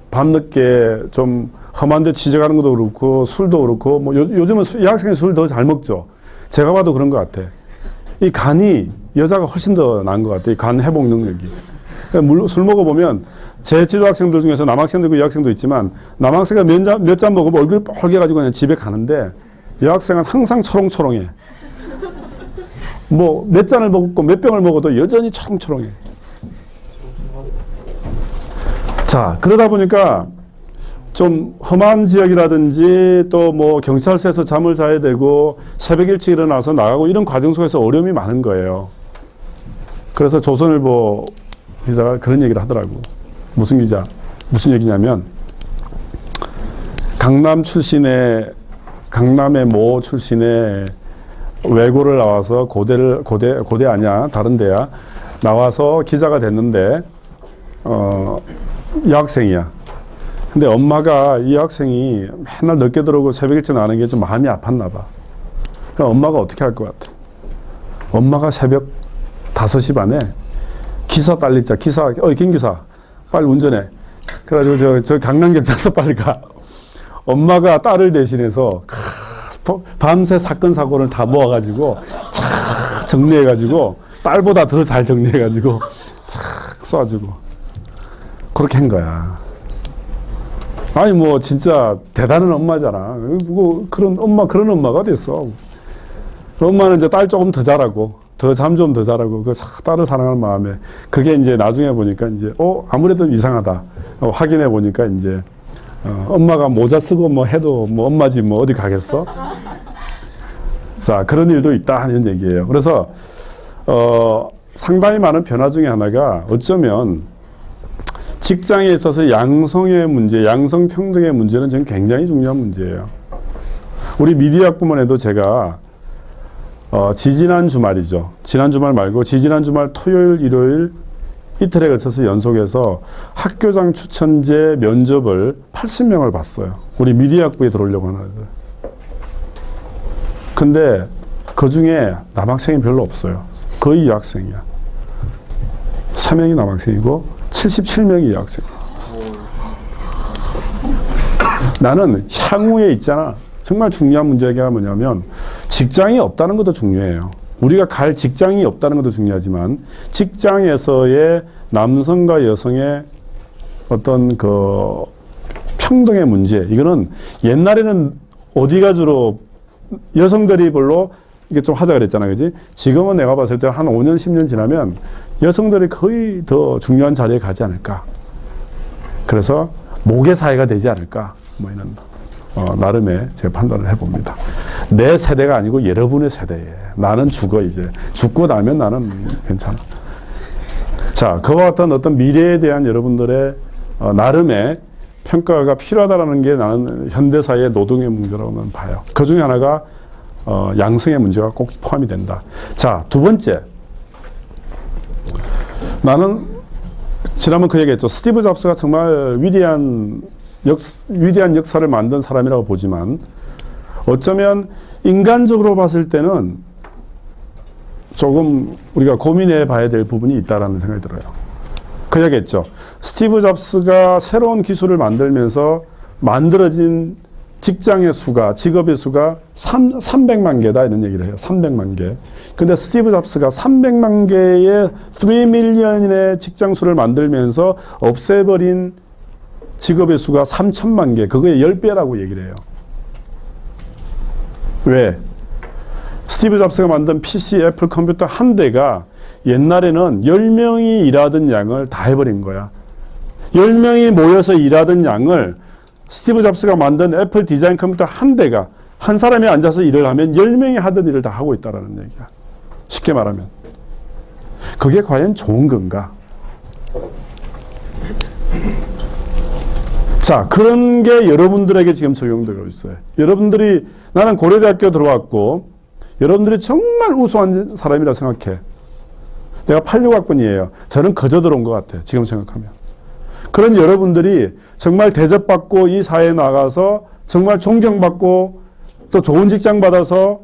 밤늦게 좀 험한 데 취직하는 것도 그렇고, 술도 그렇고, 뭐 요즘은 여학생이 술 더 잘 먹죠. 제가 봐도 그런 것 같아. 이 간이 여자가 훨씬 더 나은 것 같아. 이 간 회복 능력이. 그러니까 술 먹어보면 제 지도학생들 중에서 남학생도 있고 여학생도 있지만 남학생이 몇 잔 먹으면 얼굴이 빨개가지고 그냥 집에 가는데 여학생은 항상 초롱초롱해. 뭐 몇 잔을 먹고 몇 병을 먹어도 여전히 초롱초롱해. 자, 그러다 보니까 좀 험한 지역이라든지 또 뭐 경찰서에서 잠을 자야 되고 새벽 일찍 일어나서 나가고 이런 과정 속에서 어려움이 많은 거예요. 그래서 조선일보 기자가 그런 얘기를 하더라고. 무슨 얘기냐면 강남의 모 출신의 외고를 나와서 고대 아니야. 다른 데야. 나와서 기자가 됐는데, 여학생이야. 근데 엄마가 이 학생이 맨날 늦게 들어오고 새벽 일찍 나는 게 좀 마음이 아팠나 봐. 그럼 엄마가 어떻게 할 것 같아? 엄마가 새벽 5시 반에 기사 빨리 자. 김 기사. 빨리 운전해. 그래가지고 저 강남경찰서 빨리 가. 엄마가 딸을 대신해서 밤새 사건 사고를 다 모아가지고 착 정리해가지고 딸보다 더 잘 정리해가지고 착 쏴주고 그렇게 한 거야. 아니 뭐 진짜 대단한 엄마잖아. 뭐 그런 엄마가 됐어. 엄마는 이제 딸 조금 더 잘하고 더 잠 좀 더 잘하고 그 딸을 사랑하는 마음에 그게 이제 나중에 보니까 이제 아무래도 이상하다. 확인해 보니까 이제 엄마가 모자 쓰고 뭐 해도 뭐 엄마지 뭐 어디 가겠어? 자, 그런 일도 있다 하는 얘기예요. 그래서 상당히 많은 변화 중에 하나가 어쩌면 직장에 있어서 양성의 문제, 양성평등의 문제는 지금 굉장히 중요한 문제예요. 우리 미디어학부문에도 제가 지지난 주말이죠. 지난 주말 말고 지지난 주말 토요일, 일요일 이틀에 걸쳐서 연속해서 학교장 추천제 면접을 80명을 봤어요. 우리 미디어학부에 들어오려고 하는 애들. 근데 그 중에 남학생이 별로 없어요. 거의 여학생이야. 3명이 남학생이고 77명이 여학생이야. 나는 향후에 있잖아. 정말 중요한 문제가 뭐냐면 직장이 없다는 것도 중요해요. 우리가 갈 직장이 없다는 것도 중요하지만 직장에서의 남성과 여성의 어떤 그 평등의 문제. 이거는 옛날에는 어디가 주로 여성들이 별로 이게 좀 하자 그랬잖아요. 그지? 지금은 내가 봤을 때 한 5년, 10년 지나면 여성들이 거의 더 중요한 자리에 가지 않을까. 그래서 모계 사회가 되지 않을까. 뭐 이런 나름의 제 판단을 해봅니다. 내 세대가 아니고 여러분의 세대에. 나는 죽어 이제. 죽고 나면 나는 괜찮아. 자, 그와 같은 어떤 미래에 대한 여러분들의 나름의 평가가 필요하다는 게 나는 현대사회의 노동의 문제라고는 봐요. 그 중에 하나가 양성의 문제가 꼭 포함이 된다. 자, 두 번째. 나는 지난번 그 얘기했죠. 스티브 잡스가 정말 위대한 역사를 만든 사람이라고 보지만 어쩌면 인간적으로 봤을 때는 조금 우리가 고민해 봐야 될 부분이 있다라는 생각이 들어요. 그 얘기했죠. 스티브 잡스가 새로운 기술을 만들면서 만들어진 직장의 수가, 직업의 수가 300만 개다 이런 얘기를 해요. 300만 개. 근데 스티브 잡스가 300만 개의 3밀리언의 직장 수를 만들면서 없애버린 직업의 수가 3천만 개. 그거의 10배라고 얘기를 해요. 왜? 스티브 잡스가 만든 PC, 애플 컴퓨터 한 대가 옛날에는 10명이 일하던 양을 다 해버린 거야. 10명이 모여서 일하던 양을 스티브 잡스가 만든 애플 디자인 컴퓨터 한 대가 한 사람이 앉아서 일을 하면 10명이 하던 일을 다 하고 있다는 얘기야. 쉽게 말하면. 그게 과연 좋은 건가? 자, 그런 게 여러분들에게 지금 적용되고 있어요. 여러분들이 나는 고려대학교 들어왔고 여러분들이 정말 우수한 사람이라 생각해. 내가 86학번이에요. 저는 거저 들어온 것 같아. 지금 생각하면. 그런 여러분들이 정말 대접받고 이 사회에 나가서 정말 존경받고 또 좋은 직장 받아서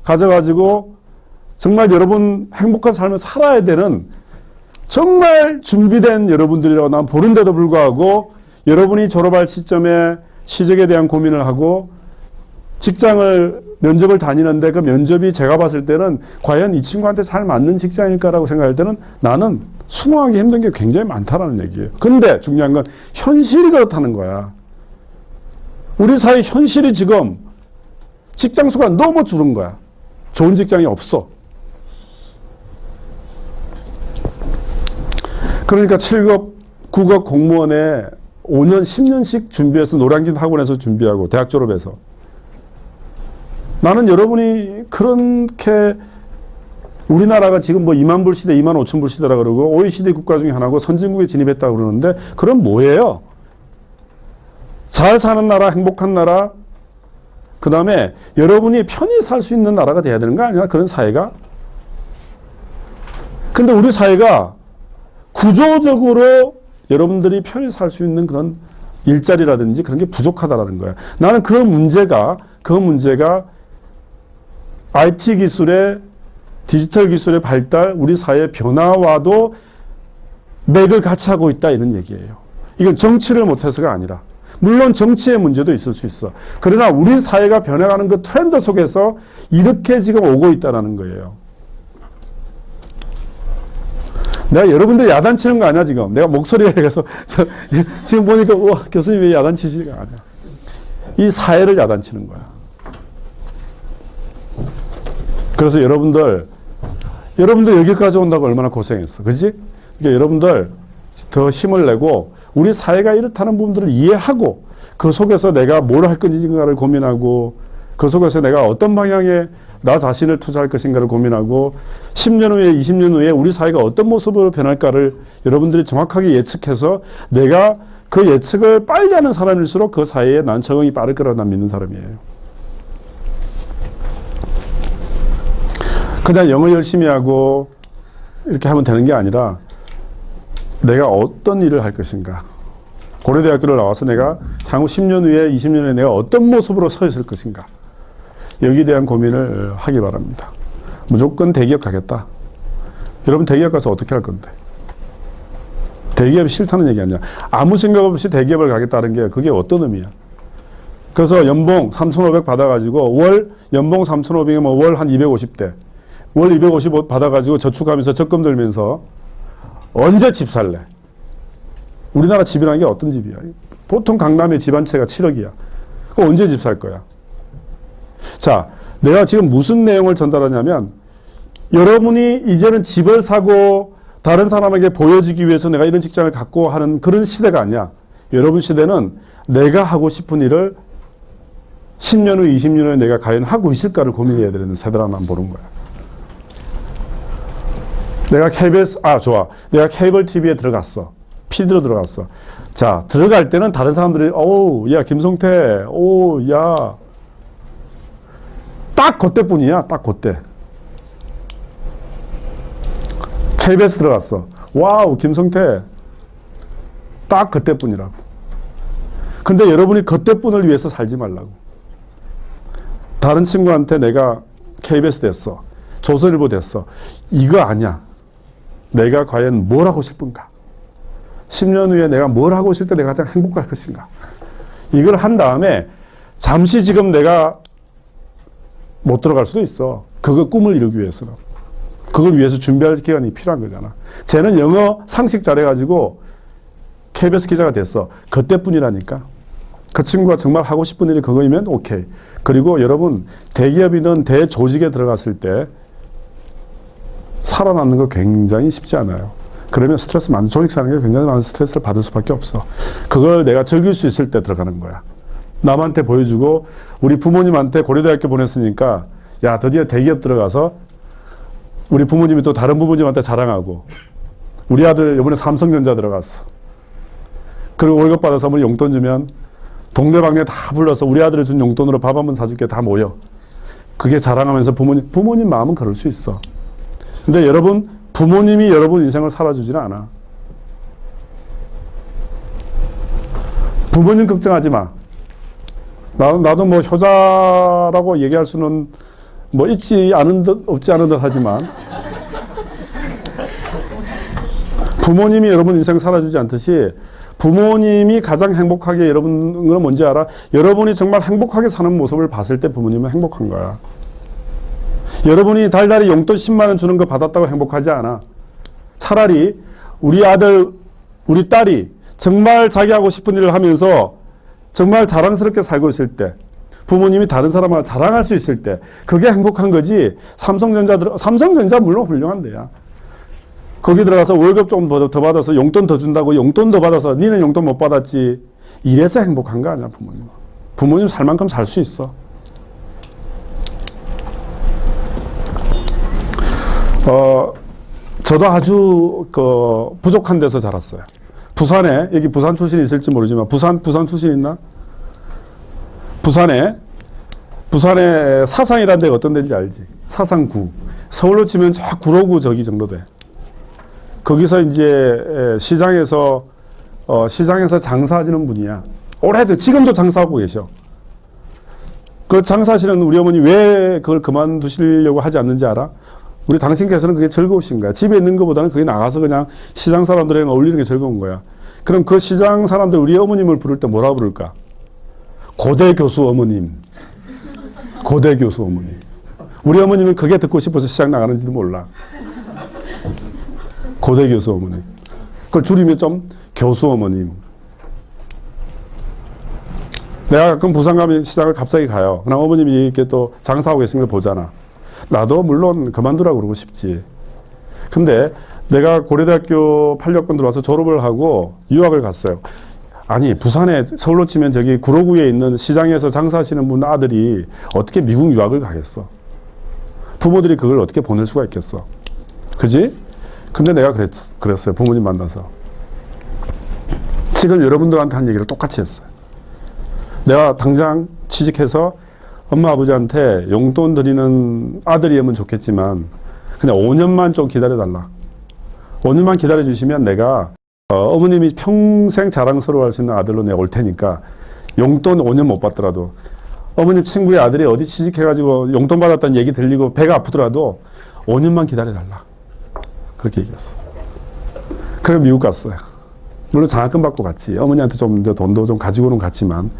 가져가지고 정말 여러분 행복한 삶을 살아야 되는 정말 준비된 여러분들이라고 난 보는데도 불구하고 여러분이 졸업할 시점에 취직에 대한 고민을 하고 면접을 다니는데 그 면접이 제가 봤을 때는 과연 이 친구한테 잘 맞는 직장일까라고 생각할 때는 나는 수긍하기 힘든 게 굉장히 많다라는 얘기예요. 근데 중요한 건 현실이 그렇다는 거야. 우리 사회 현실이 지금 직장 수가 너무 줄은 거야. 좋은 직장이 없어. 그러니까 7급, 9급 공무원에 5년, 10년씩 준비해서 노량진 학원에서 준비하고 대학 졸업해서 나는 여러분이 그렇게 우리나라가 지금 뭐 2만 불 시대, 2만 5천 불 시대라 그러고 OECD 국가 중에 하나고 선진국에 진입했다고 그러는데 그럼 뭐예요? 잘 사는 나라, 행복한 나라, 그 다음에 여러분이 편히 살 수 있는 나라가 돼야 되는 거 아니야? 그런 사회가? 근데 우리 사회가 구조적으로 여러분들이 편히 살 수 있는 그런 일자리라든지 그런 게 부족하다라는 거야. 나는 그 문제가 IT 기술의 디지털 기술의 발달, 우리 사회의 변화와도 맥을 같이 하고 있다 이런 얘기예요. 이건 정치를 못해서가 아니라 물론 정치의 문제도 있을 수 있어. 그러나 우리 사회가 변해가는 그 트렌드 속에서 이렇게 지금 오고 있다는 거예요. 내가 여러분들 야단치는 거 아니야 지금. 내가 목소리에 의해서 지금 보니까 우와 교수님 왜 야단치시가 아니야. 이 사회를 야단치는 거야. 그래서 여러분들 여기까지 온다고 얼마나 고생했어. 그지? 그러니까 여러분들 더 힘을 내고 우리 사회가 이렇다는 부분들을 이해하고 그 속에서 내가 뭘 할 것인가를 고민하고 그 속에서 내가 어떤 방향에 나 자신을 투자할 것인가를 고민하고 10년 후에 20년 후에 우리 사회가 어떤 모습으로 변할까를 여러분들이 정확하게 예측해서 내가 그 예측을 빨리 하는 사람일수록 그 사회에 난 적응이 빠를 거라고 난 믿는 사람이에요. 그냥 영어 열심히 하고 이렇게 하면 되는 게 아니라 내가 어떤 일을 할 것인가. 고려대학교를 나와서 내가 향후 10년 후에 20년 후에 내가 어떤 모습으로 서 있을 것인가. 여기에 대한 고민을 하기 바랍니다. 무조건 대기업 가겠다. 여러분 대기업 가서 어떻게 할 건데? 대기업이 싫다는 얘기 아니야. 아무 생각 없이 대기업을 가겠다는 게 그게 어떤 의미야? 그래서 연봉 3,500 받아가지고 연봉 3,500이면 월 한 250대. 월 250 받아가지고 저축하면서 적금 들면서 언제 집 살래? 우리나라 집이라는 게 어떤 집이야? 보통 강남의 집 한 채가 7억이야. 그거 언제 집 살 거야? 자, 내가 지금 무슨 내용을 전달하냐면 여러분이 이제는 집을 사고 다른 사람에게 보여주기 위해서 내가 이런 직장을 갖고 하는 그런 시대가 아니야. 여러분 시대는 내가 하고 싶은 일을 10년 후, 20년 후에 내가 과연 하고 있을까를 고민해야 되는 세대라만 보는 거야. 내가 KBS, 좋아. 내가 케이블 TV에 들어갔어. PD로 들어갔어. 자, 들어갈 때는 다른 사람들이, 야, 김성태, 야. 딱 그때뿐이야, 딱 그때. KBS 들어갔어. 와우, 김성태. 딱 그때뿐이라고. 근데 여러분이 그때뿐을 위해서 살지 말라고. 다른 친구한테 내가 KBS 됐어. 조선일보 됐어. 이거 아니야. 내가 과연 뭘 하고 싶은가? 10년 후에 내가 뭘 하고 있을 때 내가 가장 행복할 것인가? 이걸 한 다음에 잠시 지금 내가 못 들어갈 수도 있어. 그거 꿈을 이루기 위해서는. 그걸 위해서 준비할 기간이 필요한 거잖아. 쟤는 영어 상식 잘해가지고 KBS 기자가 됐어. 그때뿐이라니까. 그 친구가 정말 하고 싶은 일이 그거이면 오케이. 그리고 여러분, 대기업이든 대조직에 들어갔을 때 살아남는 거 굉장히 쉽지 않아요. 그러면 스트레스 많은, 조직 사는 게 굉장히 많은 스트레스를 받을 수밖에 없어. 그걸 내가 즐길 수 있을 때 들어가는 거야. 남한테 보여주고, 우리 부모님한테 고려대학교 보냈으니까, 야, 드디어 대기업 들어가서 우리 부모님이 또 다른 부모님한테 자랑하고, 우리 아들 이번에 삼성전자 들어갔어. 그리고 월급 받아서 아무리 용돈 주면 동네방네 다 불러서 우리 아들을 준 용돈으로 밥 한 번 사줄게 다 모여. 그게 자랑하면서 부모님 마음은 그럴 수 있어. 근데 여러분, 부모님이 여러분 인생을 살아주지는 않아. 부모님 걱정하지 마. 나도 뭐 효자라고 얘기할 수는 뭐 있지 않은 듯 없지 않은 듯 하지만 부모님이 여러분 인생 살아주지 않듯이 부모님이 가장 행복하게 여러분은 뭔지 알아? 여러분이 정말 행복하게 사는 모습을 봤을 때 부모님은 행복한 거야. 여러분이 달달이 용돈 10만 원 주는 거 받았다고 행복하지 않아. 차라리 우리 아들, 우리 딸이 정말 자기 하고 싶은 일을 하면서 정말 자랑스럽게 살고 있을 때, 부모님이 다른 사람을 자랑할 수 있을 때, 그게 행복한 거지. 삼성전자 물론 훌륭한 데야. 거기 들어가서 월급 조금 더 받아서 용돈 더 준다고 용돈 더 받아서 니는 용돈 못 받았지. 이래서 행복한 거 아니야, 부모님. 부모님 살 만큼 살 수 있어. 저도 아주 부족한 데서 자랐어요. 부산에, 여기 부산 출신이 있을지 모르지만, 부산 출신 있나? 부산에 사상이라는 데가 어떤 데인지 알지? 사상구. 서울로 치면 저 구로구 저기 정도 돼. 거기서 이제 시장에서 장사하시는 분이야. 올해도 지금도 장사하고 계셔. 그 장사하시는 우리 어머니 왜 그걸 그만두시려고 하지 않는지 알아? 우리 당신께서는 그게 즐거우신 거야. 집에 있는 것보다는 그게 나가서 그냥 시장 사람들이랑 어울리는 게 즐거운 거야. 그럼 그 시장 사람들 우리 어머님을 부를 때 뭐라 부를까? 고대 교수 어머님. 고대 교수 어머님. 우리 어머님은 그게 듣고 싶어서 시장 나가는지도 몰라. 고대 교수 어머님. 그걸 줄이면 좀 교수 어머님. 내가 가끔 부산 가면 시장을 갑자기 가요. 그럼 어머님이 이렇게 또 장사하고 계신 걸 보잖아. 나도 물론 그만두라고 그러고 싶지. 근데 내가 고려대학교 8학번 들어와서 졸업을 하고 유학을 갔어요. 아니, 부산에 서울로 치면 저기 구로구에 있는 시장에서 장사하시는 분 아들이 어떻게 미국 유학을 가겠어? 부모들이 그걸 어떻게 보낼 수가 있겠어? 그지? 근데 내가 그랬어요. 부모님 만나서. 지금 여러분들한테 한 얘기를 똑같이 했어요. 내가 당장 취직해서 엄마 아버지한테 용돈 드리는 아들이면 좋겠지만 그냥 5년만 좀 기다려달라. 5년만 기다려주시면 내가 어머님이 평생 자랑스러워할 수 있는 아들로 내가 올 테니까 용돈 5년 못 받더라도 어머님 친구의 아들이 어디 취직해가지고 용돈 받았다는 얘기 들리고 배가 아프더라도 5년만 기다려달라. 그렇게 얘기했어. 그래서 미국 갔어요. 물론 장학금 받고 갔지. 어머니한테 좀 돈도 좀 가지고는 갔지만.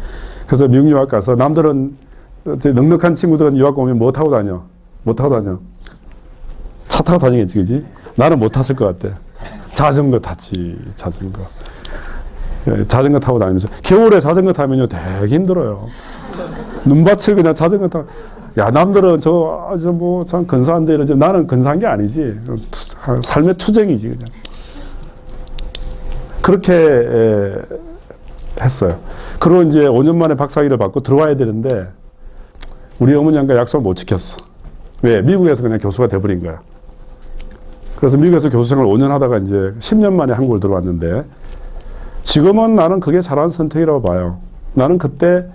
그래서 미국 유학 가서 남들은 넉넉한 친구들은 유학 오면 뭐 타고 다녀? 뭐 타고 다녀? 차 타고 다니겠지, 그지? 나는 못 탔을 것 같아. 자전거 탔지, 자전거. 예, 자전거 타고 다니면서. 겨울에 자전거 타면요, 되게 힘들어요. 눈밭을 그냥 자전거 타고. 야, 남들은 뭐, 참 근사한데 이러지. 나는 근사한 게 아니지. 삶의 투쟁이지, 그냥. 그렇게 했어요. 그리고 이제 5년 만에 박사학위를 받고 들어와야 되는데, 우리 어머니가 약속을 못 지켰어. 왜? 미국에서 그냥 교수가 돼버린 거야. 그래서 미국에서 교수 생활을 5년 하다가 이제 10년 만에 한국을 들어왔는데, 지금은 나는 그게 잘한 선택이라고 봐요. 나는 그때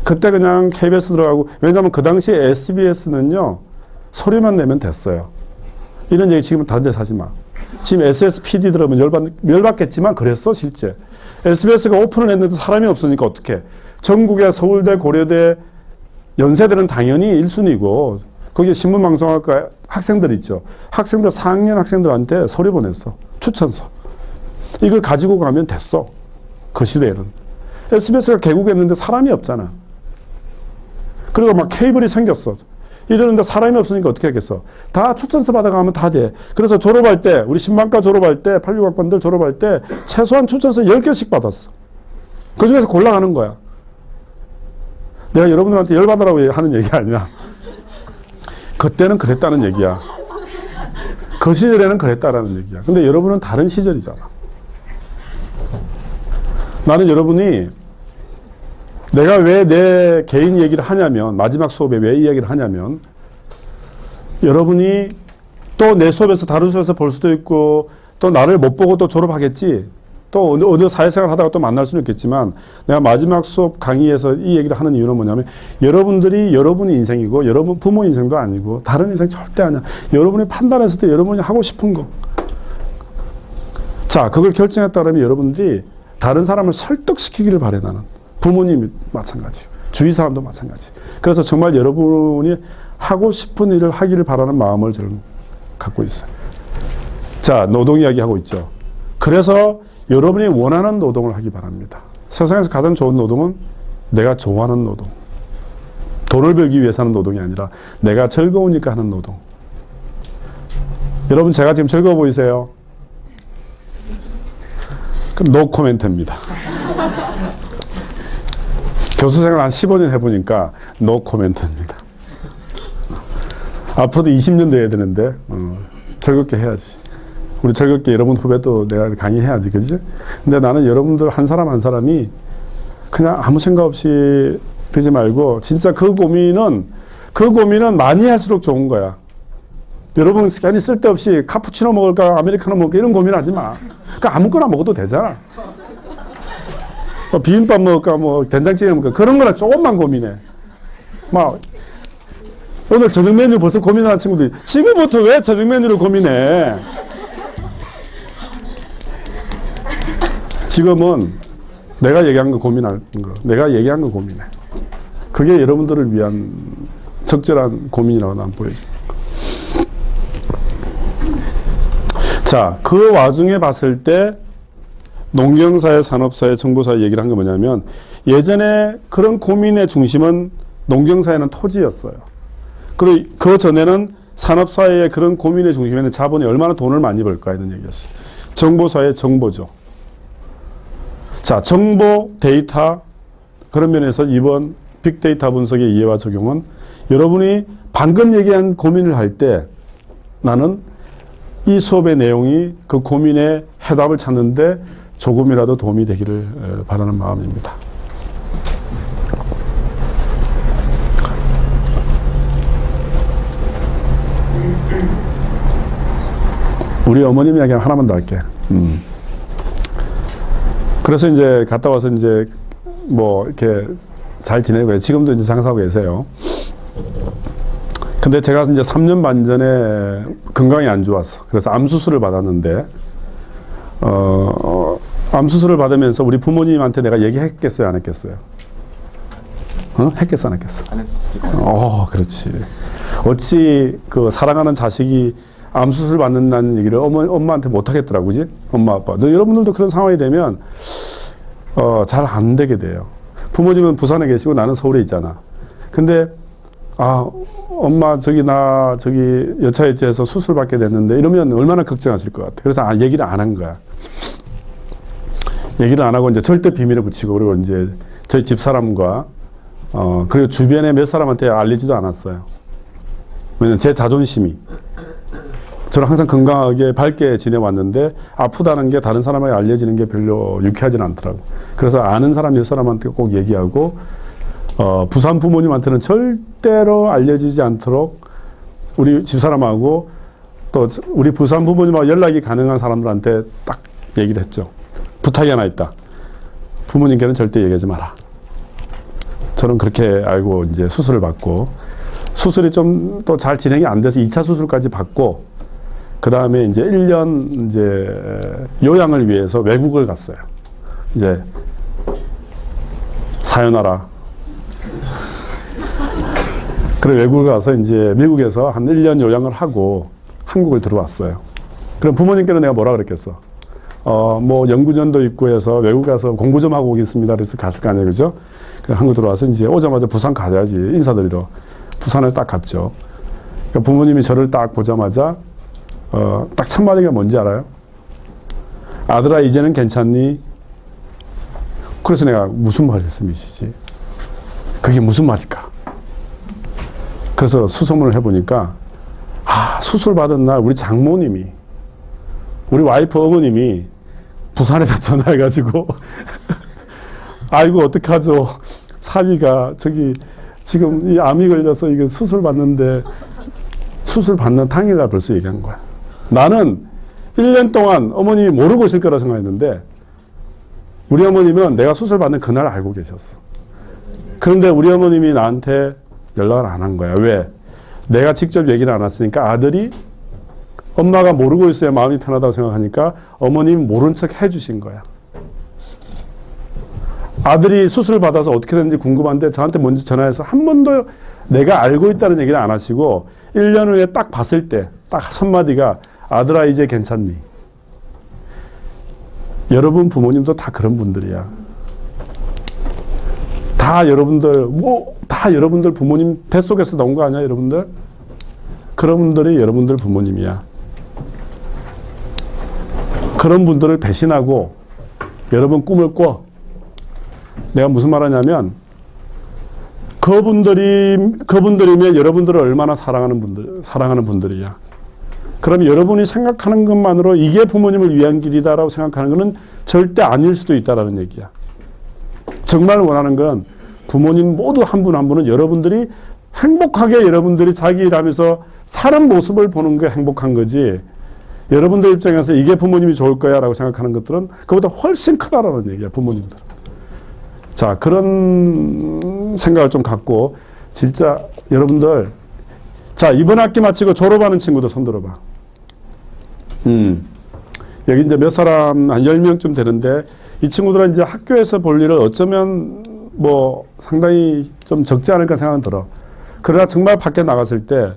그냥 KBS 들어가고, 왜냐하면 그 당시에 SBS는요, 서류만 내면 됐어요. 이런 얘기 지금은 다른 데서 하지 마. 지금 SSPD 들으면 열받겠지만 그랬어, 실제. SBS가 오픈을 했는데 사람이 없으니까 어떡해. 전국의 서울대, 고려대, 연세대는 당연히 1순위고, 거기에 신문방송학과 학생들 있죠. 학생들, 4학년 학생들한테 서류 보냈어. 추천서. 이걸 가지고 가면 됐어. 그 시대에는. SBS가 개국했는데 사람이 없잖아. 그리고 막 케이블이 생겼어. 이러는데 사람이 없으니까 어떻게 하겠어. 다 추천서 받아가면 다 돼. 그래서 졸업할 때, 우리 신방과 졸업할 때, 86학번들 졸업할 때 최소한 추천서 10개씩 받았어. 그 중에서 골라가는 거야. 내가 여러분들한테 열받으라고 하는 얘기 아니야. 그때는 그랬다는 얘기야. 그 시절에는 그랬다라는 얘기야. 근데 여러분은 다른 시절이잖아. 나는 여러분이 내가 왜 내 개인 얘기를 하냐면, 마지막 수업에 왜 이 얘기를 하냐면, 여러분이 또 내 수업에서 다른 수업에서 볼 수도 있고, 또 나를 못 보고 또 졸업하겠지, 또 어느 사회생활 하다가 또 만날 수는 있겠지만, 내가 마지막 수업 강의에서 이 얘기를 하는 이유는 뭐냐면, 여러분들이 여러분의 인생이고, 여러분 부모 인생도 아니고, 다른 인생 절대 아니야. 여러분이 판단했을 때 여러분이 하고 싶은 거. 자, 그걸 결정했다 그러면 여러분들이 다른 사람을 설득시키기를 바래, 나는. 부모님이 마찬가지, 주위 사람도 마찬가지. 그래서 정말 여러분이 하고 싶은 일을 하기를 바라는 마음을 저는 갖고 있어요. 자, 노동 이야기 하고 있죠. 그래서 여러분이 원하는 노동을 하기 바랍니다. 세상에서 가장 좋은 노동은 내가 좋아하는 노동. 돈을 벌기 위해서 하는 노동이 아니라 내가 즐거우니까 하는 노동. 여러분, 제가 지금 즐거워 보이세요? 그럼 노 코멘트입니다. 교수 생활 한 15년 해보니까 노 코멘트입니다. 앞으로도 20년 돼야 되는데 즐겁게 해야지. 우리 즐겁게 여러분 후배도 내가 강의해야지, 그지? 근데 나는 여러분들 한 사람 한 사람이 그냥 아무 생각 없이 그러지 말고, 진짜 그 고민은 많이 할수록 좋은 거야. 여러분 괜히 쓸데없이 카푸치노 먹을까 아메리카노 먹을까 이런 고민하지 마. 그러니까 아무거나 먹어도 되잖아. 비빔밥 먹을까, 뭐, 된장찌개 먹을까, 그런 거나 조금만 고민해. 막, 오늘 저녁 메뉴 벌써 고민하는 친구들이, 지금부터 왜 저녁 메뉴를 고민해? 지금은 내가 얘기한 거 고민할 거, 내가 얘기한 거 고민해. 그게 여러분들을 위한 적절한 고민이라고 난 보여져. 자, 그 와중에 봤을 때, 농경사회, 산업사회, 정보사회 얘기를 한 게 뭐냐면, 예전에 그런 고민의 중심은 농경사회는 토지였어요. 그리고 그 전에는 산업사회의 그런 고민의 중심에는 자본이 얼마나 돈을 많이 벌까 이런 얘기였어요. 정보사회, 정보죠. 자, 정보, 데이터, 그런 면에서 이번 빅데이터 분석의 이해와 적용은 여러분이 방금 얘기한 고민을 할 때 나는 이 수업의 내용이 그 고민의 해답을 찾는데 조금이라도 도움이 되기를 바라는 마음입니다. 우리 어머님 이야기 하나만 더 할게. 그래서 이제 갔다 와서 이제 뭐 이렇게 잘 지내고 지금도 이제 장사하고 계세요. 근데 제가 이제 3년 반 전에 건강이 안 좋았어. 그래서 암 수술을 받았는데 암 수술을 받으면서 우리 부모님한테 내가 얘기했겠어요, 안 했겠어요? 했겠어, 안 했겠어? 안 했을 것 같습니다. 그렇지. 어찌 그 사랑하는 자식이 암 수술 받는다는 얘기를 엄마한테 못 하겠더라고, 그지? 엄마, 아빠. 여러분들도 그런 상황이 되면 잘 안 되게 돼요. 부모님은 부산에 계시고 나는 서울에 있잖아. 근데 엄마 저기 여차여차해서 수술 받게 됐는데 이러면 얼마나 걱정하실 것 같아. 그래서 얘기를 안 한 거야. 얘기를 안 하고 이제 절대 비밀에 붙이고, 그리고 이제 저희 집사람과 그리고 주변에 몇 사람한테 알리지도 않았어요. 왜냐면 제 자존심이. 저는 항상 건강하게 밝게 지내왔는데 아프다는 게 다른 사람에게 알려지는 게 별로 유쾌하진 않더라고. 그래서 아는 사람 몇 사람한테 꼭 얘기하고, 부산 부모님한테는 절대로 알려지지 않도록 우리 집사람하고 또 우리 부산 부모님하고 연락이 가능한 사람들한테 딱 얘기를 했죠. 부탁이 하나 있다. 부모님께는 절대 얘기하지 마라. 저는 그렇게 알고 이제 수술을 받고, 수술이 좀 또 잘 진행이 안 돼서 2차 수술까지 받고, 그 다음에 이제 1년 이제 요양을 위해서 외국을 갔어요. 이제 사연하라. 그래 외국을 가서 이제 미국에서 한 1년 요양을 하고 한국을 들어왔어요. 그럼 부모님께는 내가 뭐라 그랬겠어? 뭐 연구전도 있고 해서 외국 가서 공부 좀 하고 오겠습니다. 그래서 갔을 거 아니에요, 그죠? 그래서 한국 들어와서 이제 오자마자 부산 가야지 인사드리러 부산을 딱 갔죠. 그러니까 부모님이 저를 딱 보자마자 딱 첫 마디가 뭔지 알아요? 아들아 이제는 괜찮니? 그래서 내가 무슨 말씀이시지? 그게 무슨 말일까? 그래서 수소문을 해보니까 수술 받은 날 우리 장모님이, 우리 와이프 어머님이 부산에다 전화해가지고 아이고 어떡하죠? 사위가 저기 지금 이 암이 걸려서 이거 수술 받는데, 수술 받는 당일날 벌써 얘기한 거야. 나는 1년 동안 어머님이 모르고 오실 거라 생각했는데 우리 어머님은 내가 수술 받는 그날 알고 계셨어. 그런데 우리 어머님이 나한테 연락을 안 한 거야. 왜? 내가 직접 얘기를 안 했으니까 아들이, 엄마가 모르고 있어야 마음이 편하다고 생각하니까 어머님 모른 척 해주신 거야. 아들이 수술 받아서 어떻게 됐는지 궁금한데 저한테 먼저 전화해서 한 번도 내가 알고 있다는 얘기를 안 하시고 1년 후에 딱 봤을 때 딱 첫마디가 아들아 이제 괜찮니? 여러분 부모님도 다 그런 분들이야. 다 여러분들 다 여러분들 부모님 뱃속에서 나온 거 아니야, 여러분들? 그런 분들이 여러분들 부모님이야. 그런 분들을 배신하고 여러분 꿈을 꿔. 내가 무슨 말 하냐면 그분들이면 여러분들을 얼마나 사랑하는 분들이야. 그럼 여러분이 생각하는 것만으로 이게 부모님을 위한 길이다라고 생각하는 것은 절대 아닐 수도 있다라는 얘기야. 정말 원하는 건 부모님 모두 한 분 한 분은 여러분들이 행복하게 여러분들이 자기 일하면서 사는 모습을 보는 게 행복한 거지, 여러분들 입장에서 이게 부모님이 좋을 거야 라고 생각하는 것들은 그보다 훨씬 크다라는 얘기야, 부모님들은. 자, 그런 생각을 좀 갖고, 진짜 여러분들, 자, 이번 학기 마치고 졸업하는 친구들 손 들어봐. 여기 이제 몇 사람, 한 10명쯤 되는데, 이 친구들은 이제 학교에서 볼 일을 어쩌면 뭐 상당히 좀 적지 않을까 생각은 들어. 그러나 정말 밖에 나갔을 때,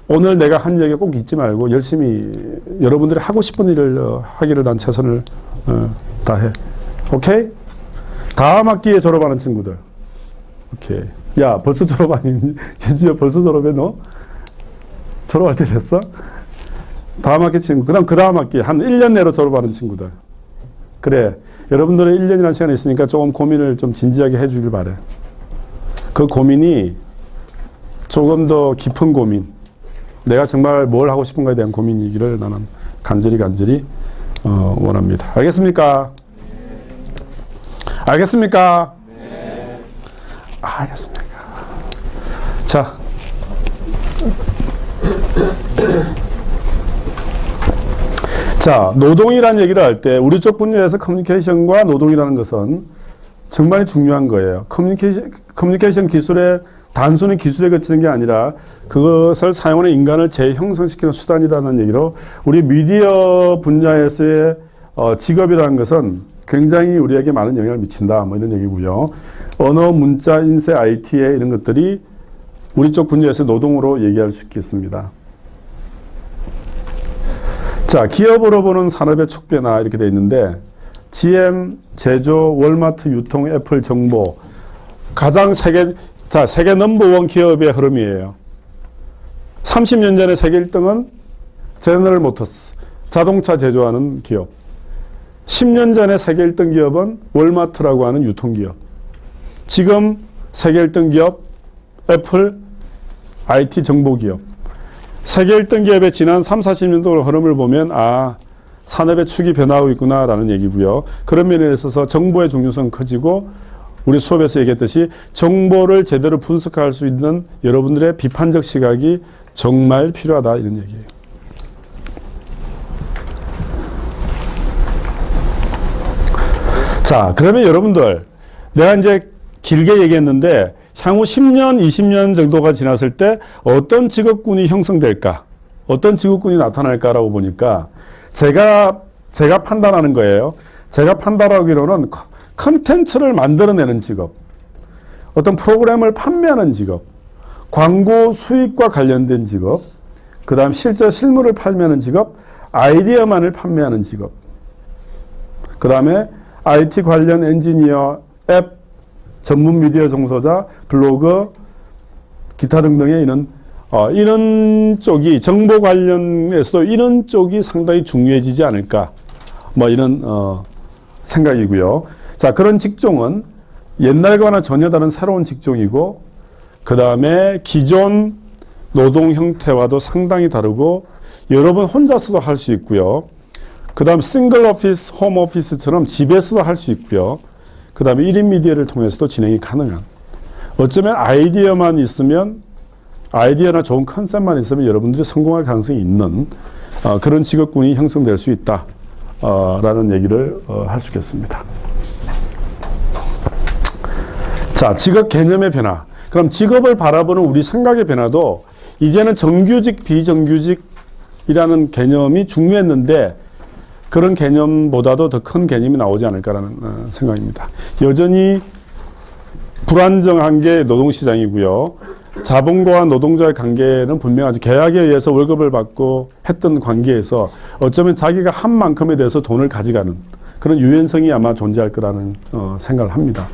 오늘 내가 한 얘기 꼭 잊지 말고 열심히 여러분들이 하고 싶은 일을 하기를 난 최선을 다해. 오케이? 다음 학기에 졸업하는 친구들. 오케이. 야, 벌써 졸업 아니니? 예지야, 벌써 졸업해, 너? 졸업할 때 됐어? 다음 학기 친구. 그 다음 학기. 한 1년 내로 졸업하는 친구들. 그래. 여러분들은 1년이라는 시간이 있으니까 조금 고민을 좀 진지하게 해주길 바래. 그 고민이 조금 더 깊은 고민. 내가 정말 뭘 하고 싶은가에 대한 고민이기를 나는 간절히 원합니다. 알겠습니까? 알겠습니까? 네. 알겠습니까? 자. 자, 노동이라는 얘기를 할 때 우리 쪽 분야에서 커뮤니케이션과 노동이라는 것은 정말 중요한 거예요. 커뮤니케이션 기술에 단순히 기술에 그치는 게 아니라 그것을 사용하는 인간을 재형성시키는 수단이라는 얘기로, 우리 미디어 분야에서의 직업이라는 것은 굉장히 우리에게 많은 영향을 미친다, 뭐 이런 얘기고요. 언어, 문자, 인쇄, IT에 이런 것들이 우리 쪽 분야에서 노동으로 얘기할 수 있겠습니다. 자, 기업으로 보는 산업의 축배나 이렇게 되어 있는데, GM, 제조, 월마트, 유통, 애플, 정보, 가장 세계 넘버원 기업의 흐름이에요. 30년 전에 세계 1등은 제너럴 모터스, 자동차 제조하는 기업. 10년 전에 세계 1등 기업은 월마트라고 하는 유통기업. 지금 세계 1등 기업 애플, IT 정보기업. 세계 1등 기업의 지난 3, 40년 동안 흐름을 보면 산업의 축이 변화하고 있구나라는 얘기고요. 그런 면에 있어서 정보의 중요성은 커지고 우리 수업에서 얘기했듯이 정보를 제대로 분석할 수 있는 여러분들의 비판적 시각이 정말 필요하다 이런 얘기예요. 자, 그러면 여러분들 내가 이제 길게 얘기했는데 향후 10년, 20년 정도가 지났을 때 어떤 직업군이 형성될까? 어떤 직업군이 나타날까라고 보니까 제가 판단하는 거예요. 제가 판단하기로는 컨텐츠를 만들어내는 직업, 어떤 프로그램을 판매하는 직업, 광고 수익과 관련된 직업, 그 다음 실제 실물을 판매하는 직업, 아이디어만을 판매하는 직업, 그 다음에 IT 관련 엔지니어, 앱, 전문 미디어 종사자, 블로그, 기타 등등의 이런 쪽이 정보 관련해서도 이런 쪽이 상당히 중요해지지 않을까, 뭐 이런 생각이고요. 자, 그런 직종은 옛날과는 전혀 다른 새로운 직종이고, 그 다음에 기존 노동 형태와도 상당히 다르고, 여러분 혼자서도 할 수 있고요. 그 다음 싱글 오피스, 홈 오피스처럼 집에서도 할 수 있고요. 그 다음에 1인 미디어를 통해서도 진행이 가능한. 어쩌면 아이디어만 있으면, 아이디어나 좋은 컨셉만 있으면 여러분들이 성공할 가능성이 있는 그런 직업군이 형성될 수 있다. 라는 얘기를 할 수 있겠습니다. 자, 직업 개념의 변화. 그럼 직업을 바라보는 우리 생각의 변화도 이제는 정규직, 비정규직이라는 개념이 중요했는데 그런 개념보다도 더 큰 개념이 나오지 않을까라는 생각입니다. 여전히 불안정한 게 노동시장이고요. 자본과 노동자의 관계는 분명하죠. 계약에 의해서 월급을 받고 했던 관계에서 어쩌면 자기가 한 만큼에 대해서 돈을 가져가는 그런 유연성이 아마 존재할 거라는 생각을 합니다.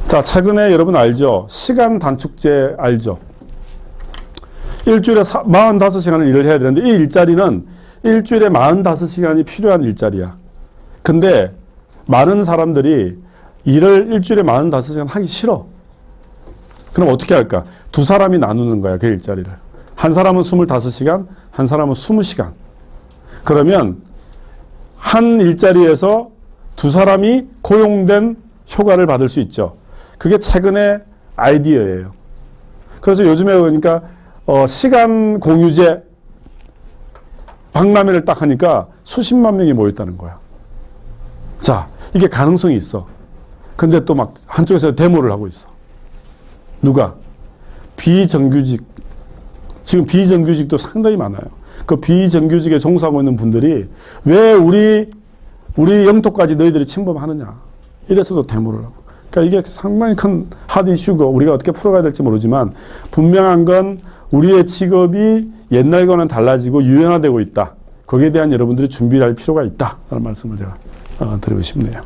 자, 최근에 여러분 알죠? 시간 단축제 알죠? 일주일에 45시간을 일을 해야 되는데 이 일자리는 일주일에 45시간이 필요한 일자리야. 근데 많은 사람들이 일을 일주일에 45시간 하기 싫어. 그럼 어떻게 할까? 두 사람이 나누는 거야, 그 일자리를. 한 사람은 25시간, 한 사람은 20시간. 그러면 한 일자리에서 두 사람이 고용된 효과를 받을 수 있죠. 그게 최근의 아이디어예요. 그래서 요즘에 그러니까 시간 공유제 박람회를 딱 하니까 수십만 명이 모였다는 거야. 자, 이게 가능성이 있어. 근데 또 막 한쪽에서 데모를 하고 있어. 누가? 비정규직. 지금 비정규직도 상당히 많아요. 그 비정규직에 종사하고 있는 분들이 왜 우리 영토까지 너희들이 침범하느냐. 이래서도 데모를 하고. 그러니까 이게 상당히 큰 핫 이슈고 우리가 어떻게 풀어가야 될지 모르지만 분명한 건 우리의 직업이 옛날과는 달라지고 유연화되고 있다. 거기에 대한 여러분들이 준비를 할 필요가 있다. 라는 말씀을 제가 드리고 싶네요.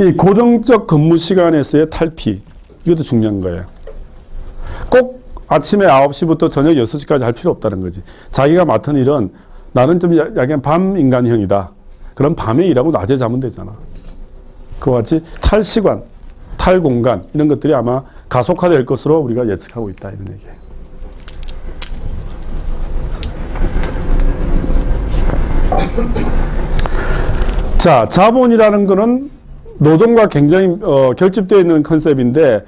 이 고정적 근무 시간에서의 탈피. 이것도 중요한 거예요. 꼭 아침에 9시부터 저녁 6시까지 할 필요 없다는 거지. 자기가 맡은 일은 나는 좀 약간 밤 인간형이다. 그럼 밤에 일하고 낮에 자면 되잖아. 그와 같이 탈시간, 탈공간 이런 것들이 아마 가속화될 것으로 우리가 예측하고 있다. 이런 얘기예요. 자, 자본이라는 거는 노동과 굉장히 결집되어 있는 컨셉인데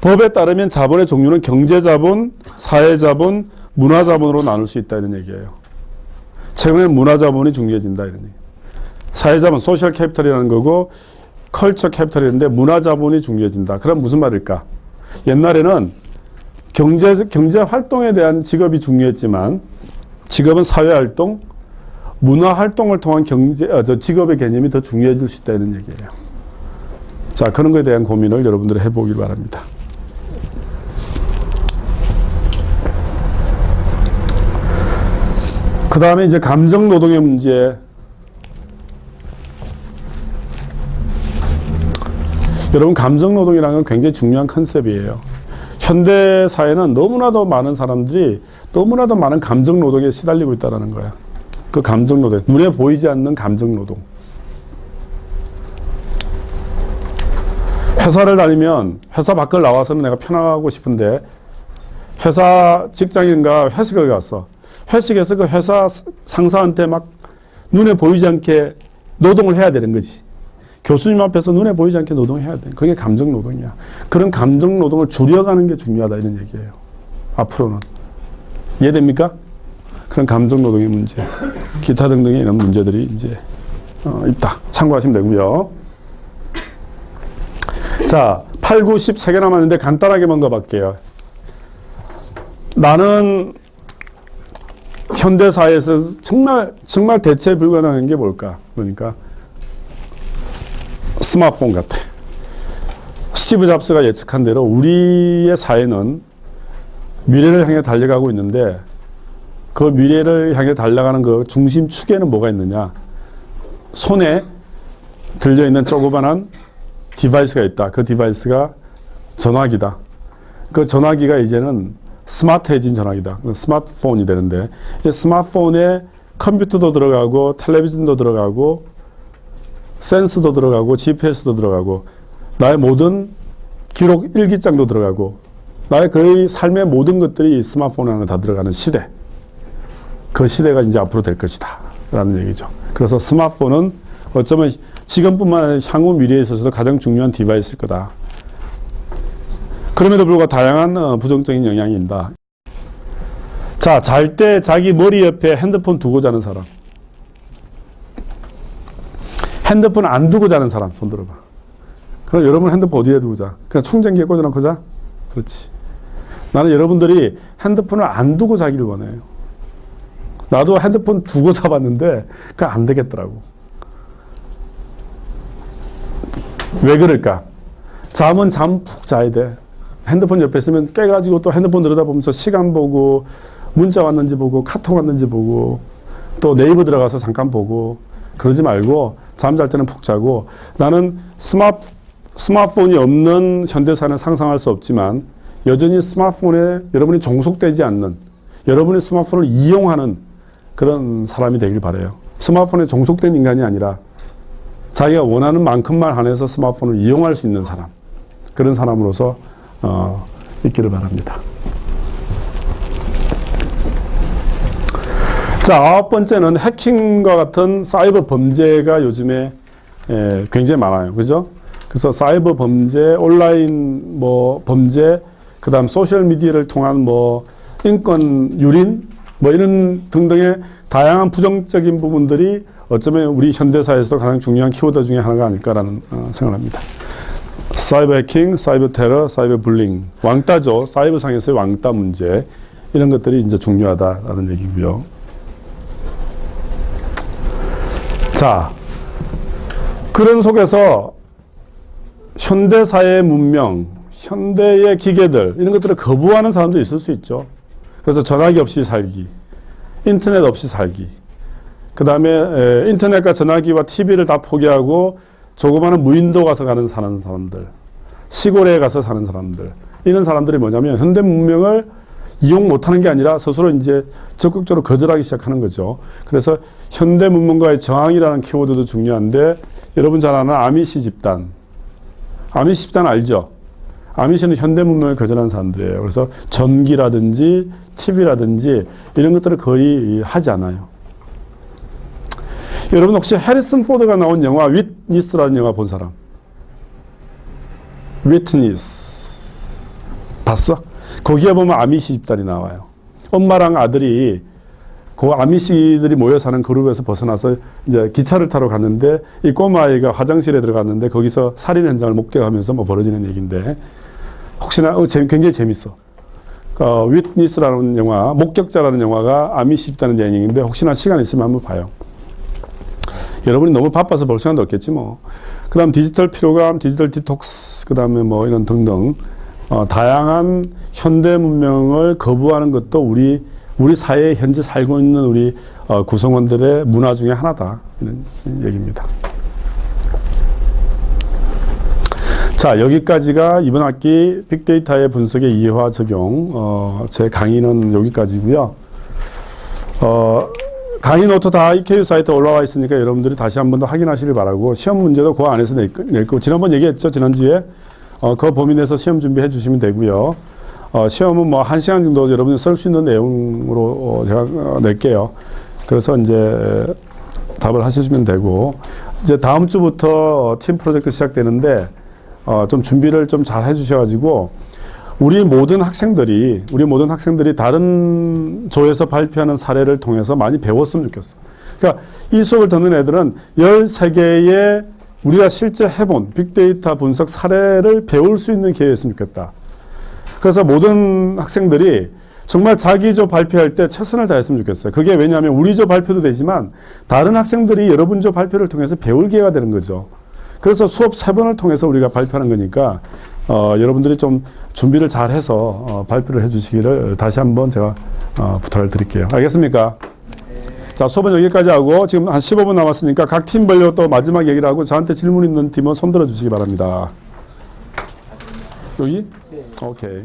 법에 따르면 자본의 종류는 경제자본, 사회자본, 문화자본으로 나눌 수 있다. 이런 얘기예요. 최근에는 문화자본이 중요해진다. 이런 얘기. 사회자본, 소셜 캐피탈이라는 거고 컬처 캐피탈이었는데 문화자본이 중요해진다. 그럼 무슨 말일까? 옛날에는 경제 활동에 대한 직업이 중요했지만 지금은 사회활동, 문화활동을 통한 직업의 개념이 더 중요해질 수 있다. 이런 얘기예요. 자, 그런 것에 대한 고민을 여러분들이 해보길 바랍니다. 그 다음에 이제 감정노동의 문제. 여러분, 감정노동이라는 건 굉장히 중요한 컨셉이에요. 현대 사회는 너무나도 많은 사람들이 너무나도 많은 감정 노동에 시달리고 있다는 거야. 그 감정 노동, 눈에 보이지 않는 감정 노동. 회사를 다니면 회사 밖을 나와서는 내가 편하고 싶은데 회사 직장인과 회식을 갔어. 회식에서 그 회사 상사한테 막 눈에 보이지 않게 노동을 해야 되는 거지. 교수님 앞에서 눈에 보이지 않게 노동해야 돼. 그게 감정 노동이야. 그런 감정 노동을 줄여가는 게 중요하다 이런 얘기예요. 앞으로는. 이해됩니까? 그런 감정 노동의 문제, 기타 등등의 이런 문제들이 이제 있다. 참고하시면 되고요. 자, 8, 9, 10 3개 남았는데 간단하게만 가볼게요. 나는 현대사회에서 정말 대체 불가능한 게 뭘까? 그러니까 스마트폰 같아. 스티브 잡스가 예측한 대로 우리의 사회는 미래를 향해 달려가고 있는데 그 미래를 향해 달려가는 그 중심축에는 뭐가 있느냐? 손에 들려있는 조그만한 디바이스가 있다. 그 디바이스가 전화기다. 그 전화기가 이제는 스마트해진 전화기다. 스마트폰이 되는데 이 스마트폰에 컴퓨터도 들어가고 텔레비전도 들어가고 센스도 들어가고 GPS도 들어가고 나의 모든 기록 일기장도 들어가고 나의 거의 삶의 모든 것들이 스마트폰 안에 다 들어가는 시대. 그 시대가 이제 앞으로 될 것이다 라는 얘기죠. 그래서 스마트폰은 어쩌면 지금뿐만 아니라 향후 미래에 있어서도 가장 중요한 디바이스일 거다. 그럼에도 불구하고 다양한 부정적인 영향이 있다. 자, 잘 때 자기 머리 옆에 핸드폰 두고 자는 사람. 핸드폰 안 두고 자는 사람 손 들어봐. 그럼 여러분 핸드폰 어디에 두고 자? 그냥 충전기에 꽂아놓고 자? 그렇지. 나는 여러분들이 핸드폰을 안 두고 자기를 원해요. 나도 핸드폰 두고 자봤는데 그거 안 되겠더라고. 왜 그럴까? 잠은 잠 푹 자야 돼. 핸드폰 옆에 있으면 깨가지고 또 핸드폰 들여다보면서 시간 보고 문자 왔는지 보고 카톡 왔는지 보고 또 네이버 들어가서 잠깐 보고 그러지 말고 잠잘 때는 푹 자고 나는 스마트폰이 없는 현대사는 상상할 수 없지만 여전히 스마트폰에 여러분이 종속되지 않는 여러분이 스마트폰을 이용하는 그런 사람이 되길 바라요. 스마트폰에 종속된 인간이 아니라 자기가 원하는 만큼만 한해서 스마트폰을 이용할 수 있는 사람 그런 사람으로서 있기를 바랍니다. 자, 9번째는 해킹과 같은 사이버 범죄가 요즘에 굉장히 많아요. 그죠? 그래서 사이버 범죄, 온라인 범죄, 그 다음 소셜미디어를 통한 인권 유린, 이런 등등의 다양한 부정적인 부분들이 어쩌면 우리 현대사에서도 가장 중요한 키워드 중에 하나가 아닐까라는 생각을 합니다. 사이버 해킹, 사이버 테러, 사이버 불링. 왕따죠. 사이버상에서의 왕따 문제. 이런 것들이 이제 중요하다라는 얘기고요. 자, 그런 속에서 현대사회의 문명, 현대의 기계들, 이런 것들을 거부하는 사람도 있을 수 있죠. 그래서 전화기 없이 살기, 인터넷 없이 살기, 그 다음에 인터넷과 전화기와 TV를 다 포기하고 조그마한 무인도 가서 사는 사람들, 시골에 가서 사는 사람들, 이런 사람들이 뭐냐면 현대 문명을 이용 못하는 게 아니라 스스로 이제 적극적으로 거절하기 시작하는 거죠. 그래서 현대 문명과의 저항이라는 키워드도 중요한데 여러분 잘 아는 아미시 집단. 아미시 집단 알죠? 아미시는 현대 문명을 거절하는 사람들이에요. 그래서 전기라든지 TV라든지 이런 것들을 거의 하지 않아요. 여러분 혹시 해리슨 포드가 나온 영화 위트니스라는 영화 본 사람? 위트니스 봤어? 거기에 보면 아미시 집단이 나와요. 엄마랑 아들이 그 아미시들이 모여 사는 그룹에서 벗어나서 이제 기차를 타러 갔는데 이 꼬마아이가 화장실에 들어갔는데 거기서 살인 현장을 목격하면서 벌어지는 얘기인데 혹시나 굉장히 재밌어. 위트니스라는 영화, 목격자라는 영화가 아미시 집단의 얘기인데 혹시나 시간 있으면 한번 봐요. 여러분이 너무 바빠서 볼 시간도 없겠지 뭐. 그 다음 디지털 피로감, 디지털 디톡스, 그 다음에 이런 등등 다양한 현대 문명을 거부하는 것도 우리 사회에 현재 살고 있는 우리 구성원들의 문화 중에 하나다 이런 얘기입니다. 자, 여기까지가 이번 학기 빅데이터의 분석의 이해와 적용, 제 강의는 여기까지고요. 강의 노트 다 EKU 사이트에 올라와 있으니까 여러분들이 다시 한 번 더 확인하시길 바라고, 시험 문제도 그 안에서 낼 거고, 지난번 얘기했죠, 지난주에. 그 범위 내에서 시험 준비해 주시면 되고요. 시험은 뭐 1시간 정도 여러분이 쓸 수 있는 내용으로 제가 낼게요. 그래서 이제 답을 하시면 되고, 이제 다음 주부터 팀 프로젝트 시작되는데, 좀 준비를 좀 잘 해주셔가지고, 우리 모든 학생들이 다른 조에서 발표하는 사례를 통해서 많이 배웠으면 좋겠어. 그러니까 이 수업을 듣는 애들은 13개의 우리가 실제 해본 빅데이터 분석 사례를 배울 수 있는 기회였으면 좋겠다. 그래서 모든 학생들이 정말 자기 조 발표할 때 최선을 다했으면 좋겠어요. 그게 왜냐하면 우리 조 발표도 되지만 다른 학생들이 여러분 조 발표를 통해서 배울 기회가 되는 거죠. 그래서 수업 3번을 통해서 우리가 발표하는 거니까 여러분들이 좀 준비를 잘 해서 발표를 해 주시기를 다시 한번 제가 부탁을 드릴게요. 알겠습니까? 자, 수업은 여기까지 하고 지금 한 15분 남았으니까 각 팀별로 또 마지막 얘기를 하고 저한테 질문 있는 팀은 손 들어 주시기 바랍니다. 여기? 오케이.